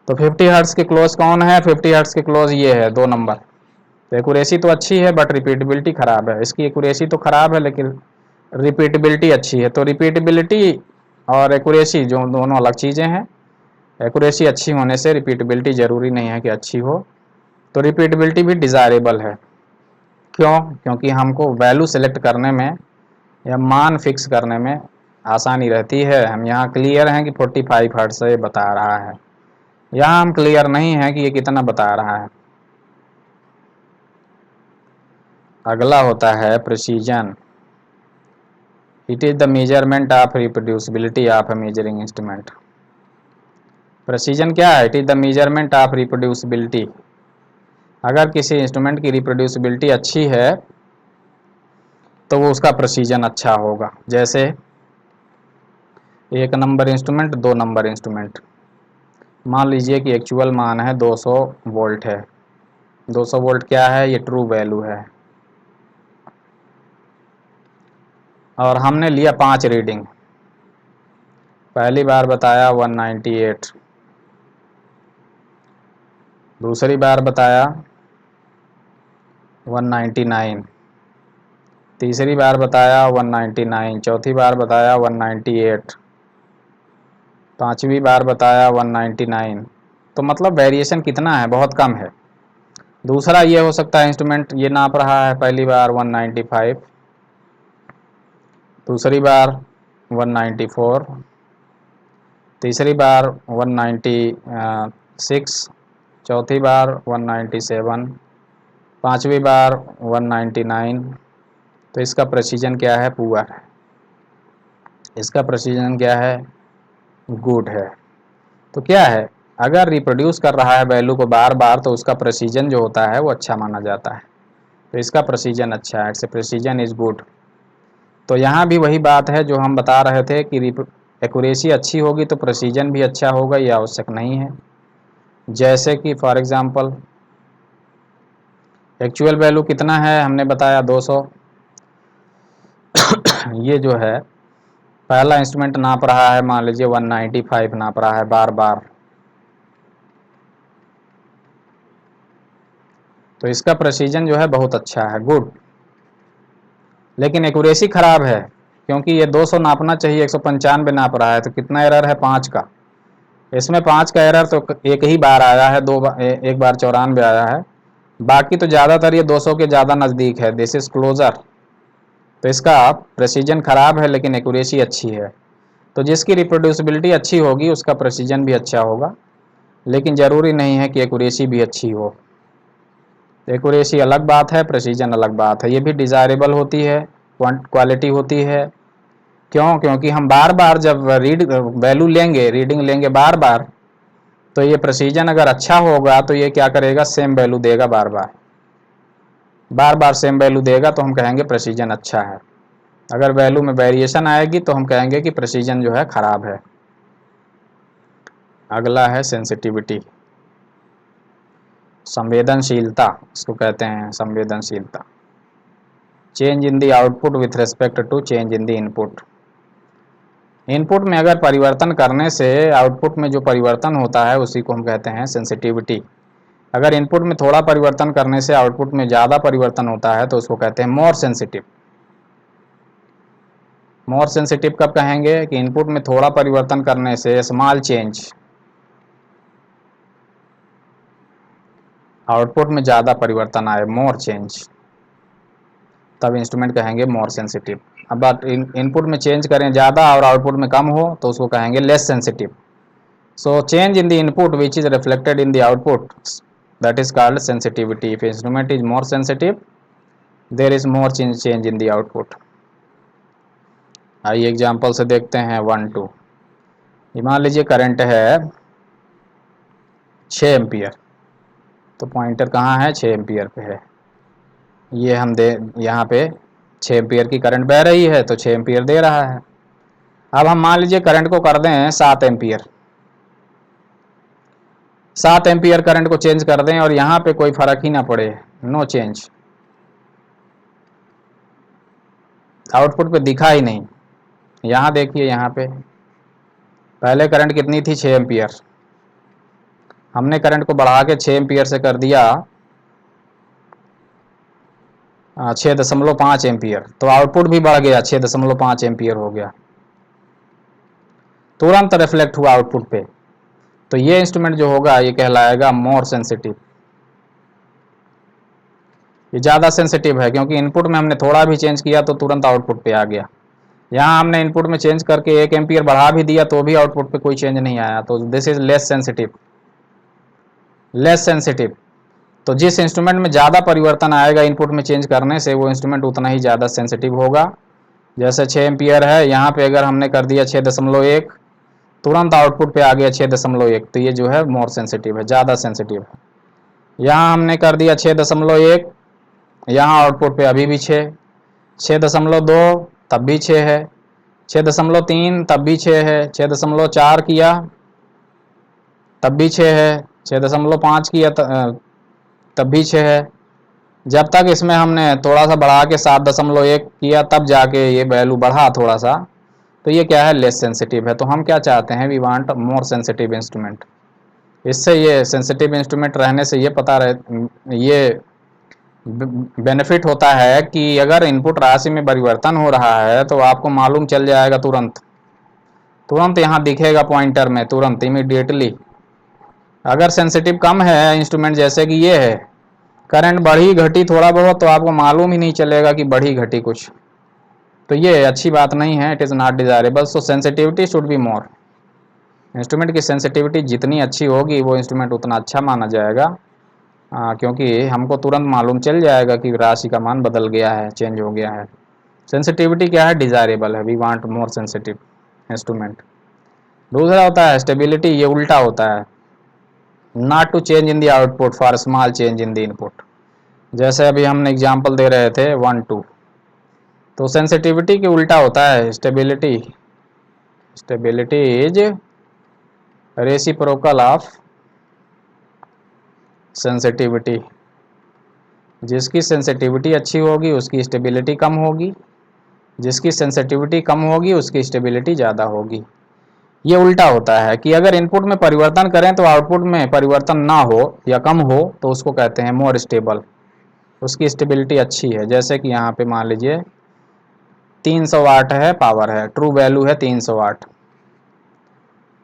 Speaker 1: तो 50 हर्ट्स के क्लोज कौन है, 50 हर्ट्स के क्लोज ये है 2 नंबर। तो एक्यूरेसी तो अच्छी है बट रिपीटेबिलिटी ख़राब है। इसकी एक्यूरेसी तो ख़राब है लेकिन रिपीटेबिलिटी अच्छी है। तो रिपीटेबिलिटी और एक्यूरेसी जो दोनों अलग चीज़ें हैं। एक्यूरेसी अच्छी होने से रिपीटेबिलिटी ज़रूरी नहीं है कि अच्छी हो। तो रिपीटेबिलिटी भी डिज़ायरेबल है। क्यों? क्योंकि हमको वैल्यू सेलेक्ट करने में या मान फिक्स करने में आसानी रहती है। हम यहाँ क्लियर हैं कि 45 हर्ट्ज से बता रहा है, यहाँ हम क्लियर नहीं है कि ये कितना बता रहा है। अगला होता है precision. It is the measurement of reproducibility of A measuring instrument. Precision क्या है? It is the measurement of reproducibility. अगर किसी इंस्ट्रूमेंट की रिप्रोड्यूसिबिलिटी अच्छी है तो वो उसका प्रिसीजन अच्छा होगा। जैसे 1 नंबर इंस्ट्रूमेंट, 2 नंबर इंस्ट्रूमेंट, मान लीजिए कि एक्चुअल मान है 200 वोल्ट है। 200 वोल्ट क्या है? ये ट्रू वैल्यू है। और हमने लिया 5 रीडिंग। पहली बार बताया 198, दूसरी बार बताया 199, तीसरी बार बताया 199, चौथी बार बताया 198, पांचवी बार बताया 199। तो मतलब वेरिएशन कितना है? बहुत कम है। दूसरा ये हो सकता है इंस्ट्रूमेंट ये नाप रहा है पहली बार 195, दूसरी बार 194, तीसरी बार 196, चौथी बार 197, पांचवी बार 199। तो इसका प्रेसिजन क्या है? पुअर है। इसका प्रेसिजन क्या है? गुड है। तो क्या है, अगर रिप्रोड्यूस कर रहा है वैल्यू को बार बार तो उसका प्रेसिजन जो होता है वो अच्छा माना जाता है। तो इसका प्रेसिजन अच्छा है, इट्स प्रेसिजन इज गुड। तो यहाँ भी वही बात है जो हम बता रहे थे कि एक्यूरेसी अच्छी होगी तो प्रेसिजन भी अच्छा होगा, ये आवश्यक नहीं है। जैसे कि फॉर एग्जांपल एक्चुअल वैल्यू कितना है हमने बताया 200। ये जो है पहला इंस्ट्रूमेंट नाप रहा है, मान लीजिए 195 नाप रहा है बार बार, तो इसका प्रेसिजन जो है बहुत अच्छा है, गुड। लेकिन एक्यूरेसी खराब है क्योंकि ये 200 नापना चाहिए 195 नाप रहा है, तो कितना एरर है 5 का। इसमें 5 का एरर तो एक ही बार आया है, एक बार 94 आया है, बाकी तो ज़्यादातर ये 200 के ज़्यादा नज़दीक है, दिस इज़ क्लोज़र। तो इसका प्रेसिजन खराब है लेकिन एक्यूरेसी अच्छी है। तो जिसकी रिप्रोड्यूसिबिलिटी अच्छी होगी उसका प्रेसिजन भी अच्छा होगा, लेकिन ज़रूरी नहीं है कि एक्यूरेसी भी अच्छी हो। एक्यूरेसी अलग बात है, प्रेसिजन अलग बात है, ये भी डिज़ायरेबल होती है, क्वालिटी होती है। क्यों? क्योंकि हम बार बार जब वैल्यू लेंगे, रीडिंग लेंगे बार बार, तो ये प्रेसिजन अगर अच्छा होगा तो ये क्या करेगा, सेम वैल्यू देगा बार बार, बार बार सेम वैल्यू देगा, तो हम कहेंगे प्रेसिजन अच्छा है। अगर वैल्यू में वेरिएशन आएगी तो हम कहेंगे कि प्रेसिजन जो है खराब है। अगला है सेंसिटिविटी, संवेदनशीलता इसको कहते हैं, संवेदनशीलता। Change in the output with respect to change in the input. Input में अगर परिवर्तन करने से आउटपुट में जो परिवर्तन होता है उसी को हम कहते हैं सेंसिटिविटी। अगर इनपुट में थोड़ा परिवर्तन करने से आउटपुट में ज़्यादा परिवर्तन होता है तो उसको कहते हैं मोर सेंसिटिव। मोर सेंसिटिव कब कहेंगे कि इनपुट में थोड़ा परिवर्तन करने से, स्मॉल चेंज, आउटपुट में ज़्यादा परिवर्तन आए, मोर चेंज, तब इंस्ट्रूमेंट कहेंगे मोर सेंसिटिव। अब बात इनपुट में चेंज करें ज़्यादा और आउटपुट में कम हो तो उसको कहेंगे less sensitive. So change in the input which is reflected in the output, that is called sensitivity. If instrument is more sensitive, there is more change in the output. आइए एग्जांपल से देखते हैं 1 2। मान लीजिए करंट है 6 एम्पियर, तो पॉइंटर कहाँ है, 6 एम्पियर पे है। ये हम दे यहाँ पे 6 एम्पियर की करंट बह रही है तो 6 एम्पियर दे रहा है। अब हम मान लीजिए करंट को कर दें 7 एम्पियर, 7 एम्पियर करंट को चेंज कर दें और यहाँ पे कोई फर्क ही ना पड़े, नो चेंज, आउटपुट पे दिखा ही नहीं। यहाँ देखिए, यहाँ पे पहले करंट कितनी थी, 6 एम्पियर, हमने करंट को बढ़ा के 6 एम्पियर से कर दिया 6.5 एम्पियर, तो आउटपुट भी बढ़ गया, 6.5 एम्पियर हो गया, तुरंत रिफ्लेक्ट हुआ आउटपुट पे। तो ये इंस्ट्रूमेंट जो होगा ये कहलाएगा मोर सेंसिटिव। ये ज़्यादा सेंसिटिव है क्योंकि इनपुट में हमने थोड़ा भी चेंज किया तो तुरंत आउटपुट पे आ गया। यहाँ हमने इनपुट में चेंज करके 1 एम्पियर बढ़ा भी दिया तो भी आउटपुट पे कोई चेंज नहीं आया, तो this is less sensitive, less sensitive. तो जिस इंस्ट्रूमेंट में ज़्यादा परिवर्तन आएगा इनपुट में चेंज करने से वो इंस्ट्रूमेंट उतना ही ज़्यादा सेंसिटिव होगा। जैसे 6 एम्पियर है, यहाँ पे अगर हमने कर दिया 6.1, तुरंत आउटपुट पे आ गया 6.1, तो ये जो है मोर सेंसिटिव है, ज़्यादा सेंसिटिव है। यहाँ हमने कर दिया 6.1, यहाँ आउटपुट पे अभी भी 6.2 तब भी 6 है, 6.3 तब भी 6 है, 6.4 किया तब भी 6 है, 6.5 किया तब भी 6 है। जब तक इसमें हमने थोड़ा सा बढ़ा के 7.1 किया तब जाके ये वैल्यू बढ़ा थोड़ा सा, तो ये क्या है, लेस सेंसिटिव है। तो हम क्या चाहते हैं, we want more sensitive instrument. इससे ये सेंसिटिव इंस्ट्रूमेंट रहने से ये पता रहे, ये बेनिफिट होता है कि अगर इनपुट राशि में परिवर्तन हो रहा है तो आपको मालूम चल जाएगा तुरंत, तुरंत यहाँ दिखेगा पॉइंटर में, तुरंत इमीडिएटली। अगर सेंसिटिव कम है इंस्ट्रूमेंट, जैसे कि ये है, करंट बढ़ी घटी थोड़ा बहुत तो आपको मालूम ही नहीं चलेगा कि बढ़ी घटी कुछ, तो ये अच्छी बात नहीं है, it is not desirable. So sensitivity should be more. Instrument की सेंसिटिविटी जितनी अच्छी होगी वो इंस्ट्रूमेंट उतना अच्छा माना जाएगा, क्योंकि हमको तुरंत मालूम चल जाएगा कि राशि का मान बदल गया है, चेंज हो गया है। सेंसिटिविटी क्या है, डिजायरेबल है, we want more sensitive instrument. दूसरा होता है स्टेबिलिटी, ये उल्टा होता है, not to change in the output for small change in the input. जैसे अभी हमने एग्जांपल दे रहे थे 1 2, तो सेंसिटिविटी की उल्टा होता है stability. Stability is reciprocal of sensitivity. जिसकी सेंसिटिविटी अच्छी होगी उसकी स्टेबिलिटी कम होगी, जिसकी सेंसिटिविटी कम होगी उसकी स्टेबिलिटी ज़्यादा होगी। ये उल्टा होता है कि अगर इनपुट में परिवर्तन करें तो आउटपुट में परिवर्तन ना हो या कम हो तो उसको कहते हैं मोर स्टेबल, उसकी स्टेबिलिटी अच्छी है। जैसे कि यहाँ पे मान लीजिए 300 वाट है पावर है, ट्रू वैल्यू है 300 वाट,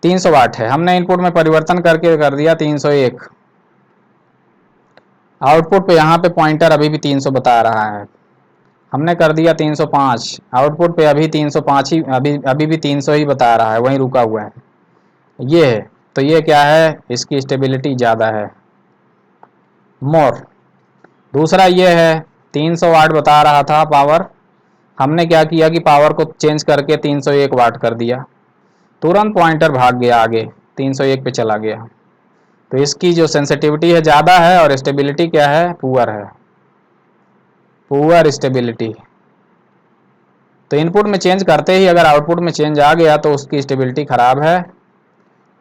Speaker 1: 300 वाट है, हमने इनपुट में परिवर्तन करके कर दिया 301, आउटपुट पे यहाँ पे पॉइंटर अभी भी 300 बता रहा है, हमने कर दिया 305, आउटपुट पे अभी 305 ही अभी भी 300 ही बता रहा है, वहीं रुका हुआ है। ये है, तो ये क्या है, इसकी स्टेबिलिटी ज़्यादा है, मोर। दूसरा ये है 300 वाट बता रहा था पावर, हमने क्या किया कि पावर को चेंज करके 301 वाट कर दिया, तुरंत पॉइंटर भाग गया आगे 301 पे चला गया। तो इसकी जो सेंसिटिविटी है ज़्यादा है और स्टेबिलिटी क्या है, पुअर है, पुअर स्टेबिलिटी। तो इनपुट में चेंज करते ही अगर आउटपुट में चेंज आ गया तो उसकी स्टेबिलिटी ख़राब है,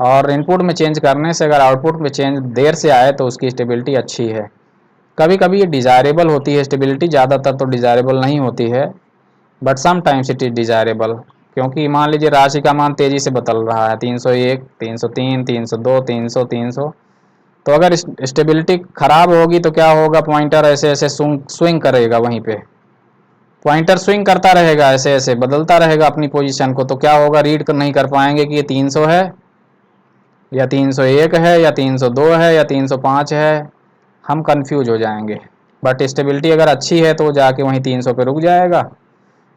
Speaker 1: और इनपुट में चेंज करने से अगर आउटपुट में चेंज देर से आए तो उसकी स्टेबिलिटी अच्छी है। कभी कभी ये डिज़ायरेबल होती है स्टेबिलिटी, ज़्यादातर तो डिज़ायरेबल नहीं होती है, but sometimes it is desirable. क्योंकि मान लीजिए राशि का मान तेज़ी से बदल रहा है, 301, 303, 302, 300, 300, तो अगर स्टेबिलिटी ख़राब होगी तो क्या होगा, पॉइंटर ऐसे ऐसे स्विंग करेगा, वहीं पे पॉइंटर स्विंग करता रहेगा, ऐसे ऐसे बदलता रहेगा अपनी पोजीशन को, तो क्या होगा, रीड नहीं कर पाएंगे कि ये 300 है या 301 है या 302 है या 305 है, हम कंफ्यूज हो जाएंगे। बट स्टेबिलिटी अगर अच्छी है तो जाके वहीं 300 पे रुक जाएगा,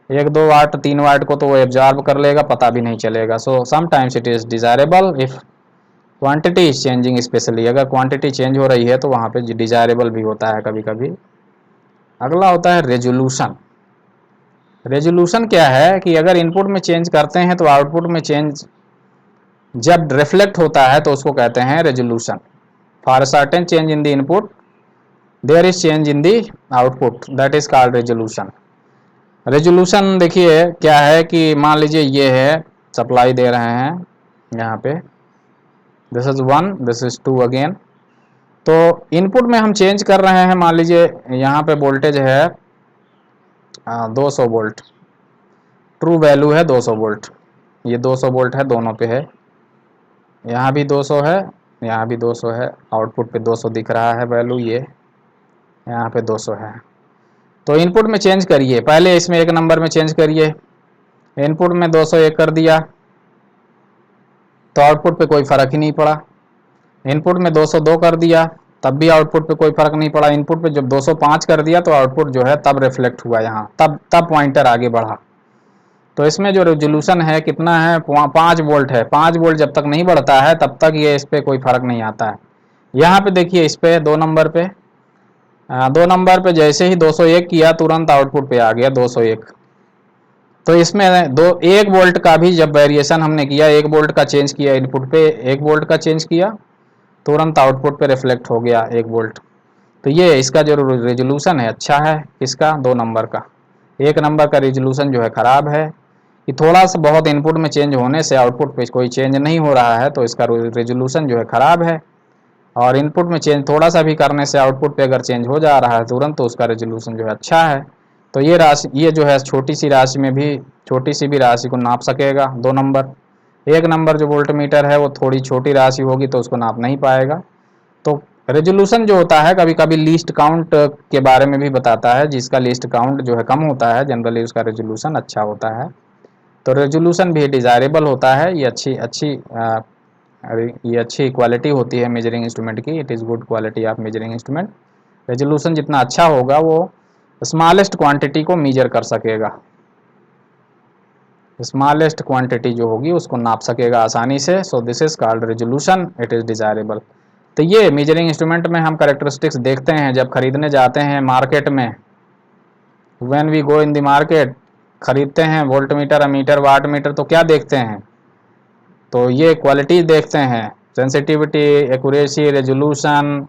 Speaker 1: 1 2 वाट 3 वाट को तो वो एब्जॉर्ब कर लेगा, पता भी नहीं चलेगा। So sometimes it is desirable if quantity is changing, specially अगर क्वांटिटी चेंज हो रही है तो वहाँ पे डिज़ायरेबल भी होता है कभी कभी। अगला होता है रेजोल्यूशन। रेजोल्यूशन क्या है कि अगर इनपुट में चेंज करते हैं तो आउटपुट में चेंज जब रिफ्लेक्ट होता है तो उसको कहते हैं resolution. For certain change in the input there is change in the output, that is called resolution. Resolution देखिए क्या है कि मान लीजिए ये है, सप्लाई दे रहे हैं यहाँ पे, this is 1, this is 2 again, तो इनपुट में हम चेंज कर रहे हैं, मान लीजिए यहाँ पे वोल्टेज है 200 वोल्ट, ट्रू वैल्यू है 200 वोल्ट, ये 200 वोल्ट है, दोनों पे है, यहाँ भी 200 है, यहाँ भी 200 है, आउटपुट पे 200 दिख रहा है वैल्यू, ये यहाँ पे 200 है। तो इनपुट में चेंज करिए, पहले इसमें 1 नंबर में चेंज करिए, इनपुट में 201 कर दिया तो आउटपुट पे कोई फ़र्क ही नहीं पड़ा, इनपुट में 202 कर दिया तब भी आउटपुट पे कोई फ़र्क नहीं पड़ा, इनपुट पे जब 205 कर दिया तो आउटपुट जो है तब रिफ्लेक्ट हुआ यहाँ, तब पॉइंटर आगे बढ़ा। तो इसमें जो रेजोल्यूशन है कितना है, 5 वोल्ट है, 5 वोल्ट जब तक नहीं बढ़ता है तब तक ये इस पर कोई फ़र्क नहीं आता है। यहाँ पे देखिए इस पर 2 नंबर पे, 2 नंबर पे जैसे ही 201 किया तुरंत आउटपुट पे आ गया 201। तो इसमें 1 वोल्ट का भी जब वेरिएशन हमने किया, 1 वोल्ट का चेंज किया इनपुट पे, 1 वोल्ट का चेंज किया तुरंत आउटपुट पे रिफ्लेक्ट हो गया 1 वोल्ट। तो ये इसका जो रेजोल्यूशन है अच्छा है, इसका 2 नंबर का। 1 नंबर का रेजोल्यूशन जो है ख़राब है कि थोड़ा सा बहुत इनपुट में चेंज होने से आउटपुट पे कोई चेंज नहीं हो रहा है, तो इसका रेजोल्यूशन जो है ख़राब है। और इनपुट में चेंज थोड़ा सा भी करने से आउटपुट पे अगर चेंज हो जा रहा है तुरंत, तो उसका रेजोल्यूशन जो है अच्छा है। तो ये राशि, ये जो है छोटी सी राशि में भी, छोटी सी भी राशि को नाप सकेगा 2 नंबर। 1 नंबर जो वोल्ट मीटर है वो थोड़ी छोटी राशि होगी तो उसको नाप नहीं पाएगा। तो रेजोल्यूशन जो होता है कभी कभी लीस्ट काउंट के बारे में भी बताता है, जिसका लीस्ट काउंट जो है कम होता है जनरली उसका रेजोल्यूशन अच्छा होता है। तो रेजोल्यूशन भी डिज़ायरेबल होता है, ये अच्छी क्वालिटी होती है मेजरिंग इंस्ट्रूमेंट की, it is good quality of measuring instrument. Resolution जितना अच्छा होगा वो स्मॉलेस्ट क्वांटिटी को मेजर कर सकेगा, स्मॉलेस्ट क्वांटिटी जो होगी उसको नाप सकेगा आसानी से। So this is called resolution, it is desirable. तो ये मेजरिंग इंस्ट्रूमेंट में हम कैरेक्टरिस्टिक्स देखते हैं जब खरीदने जाते हैं मार्केट में, when we go in the market, खरीदते हैं volt meter, ammeter, watt meter, तो क्या देखते हैं, तो ये क्वालिटी देखते हैं, sensitivity, accuracy, resolution,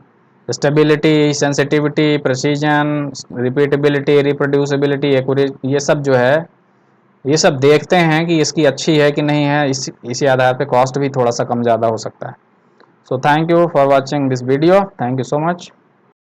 Speaker 1: stability, sensitivity, precision, repeatability, reproducibility, accuracy, ये सब जो है ये सब देखते हैं कि इसकी अच्छी है कि नहीं है। इसी आधार पे कॉस्ट भी थोड़ा सा कम ज़्यादा हो सकता है। So thank you for watching this video, thank you so much.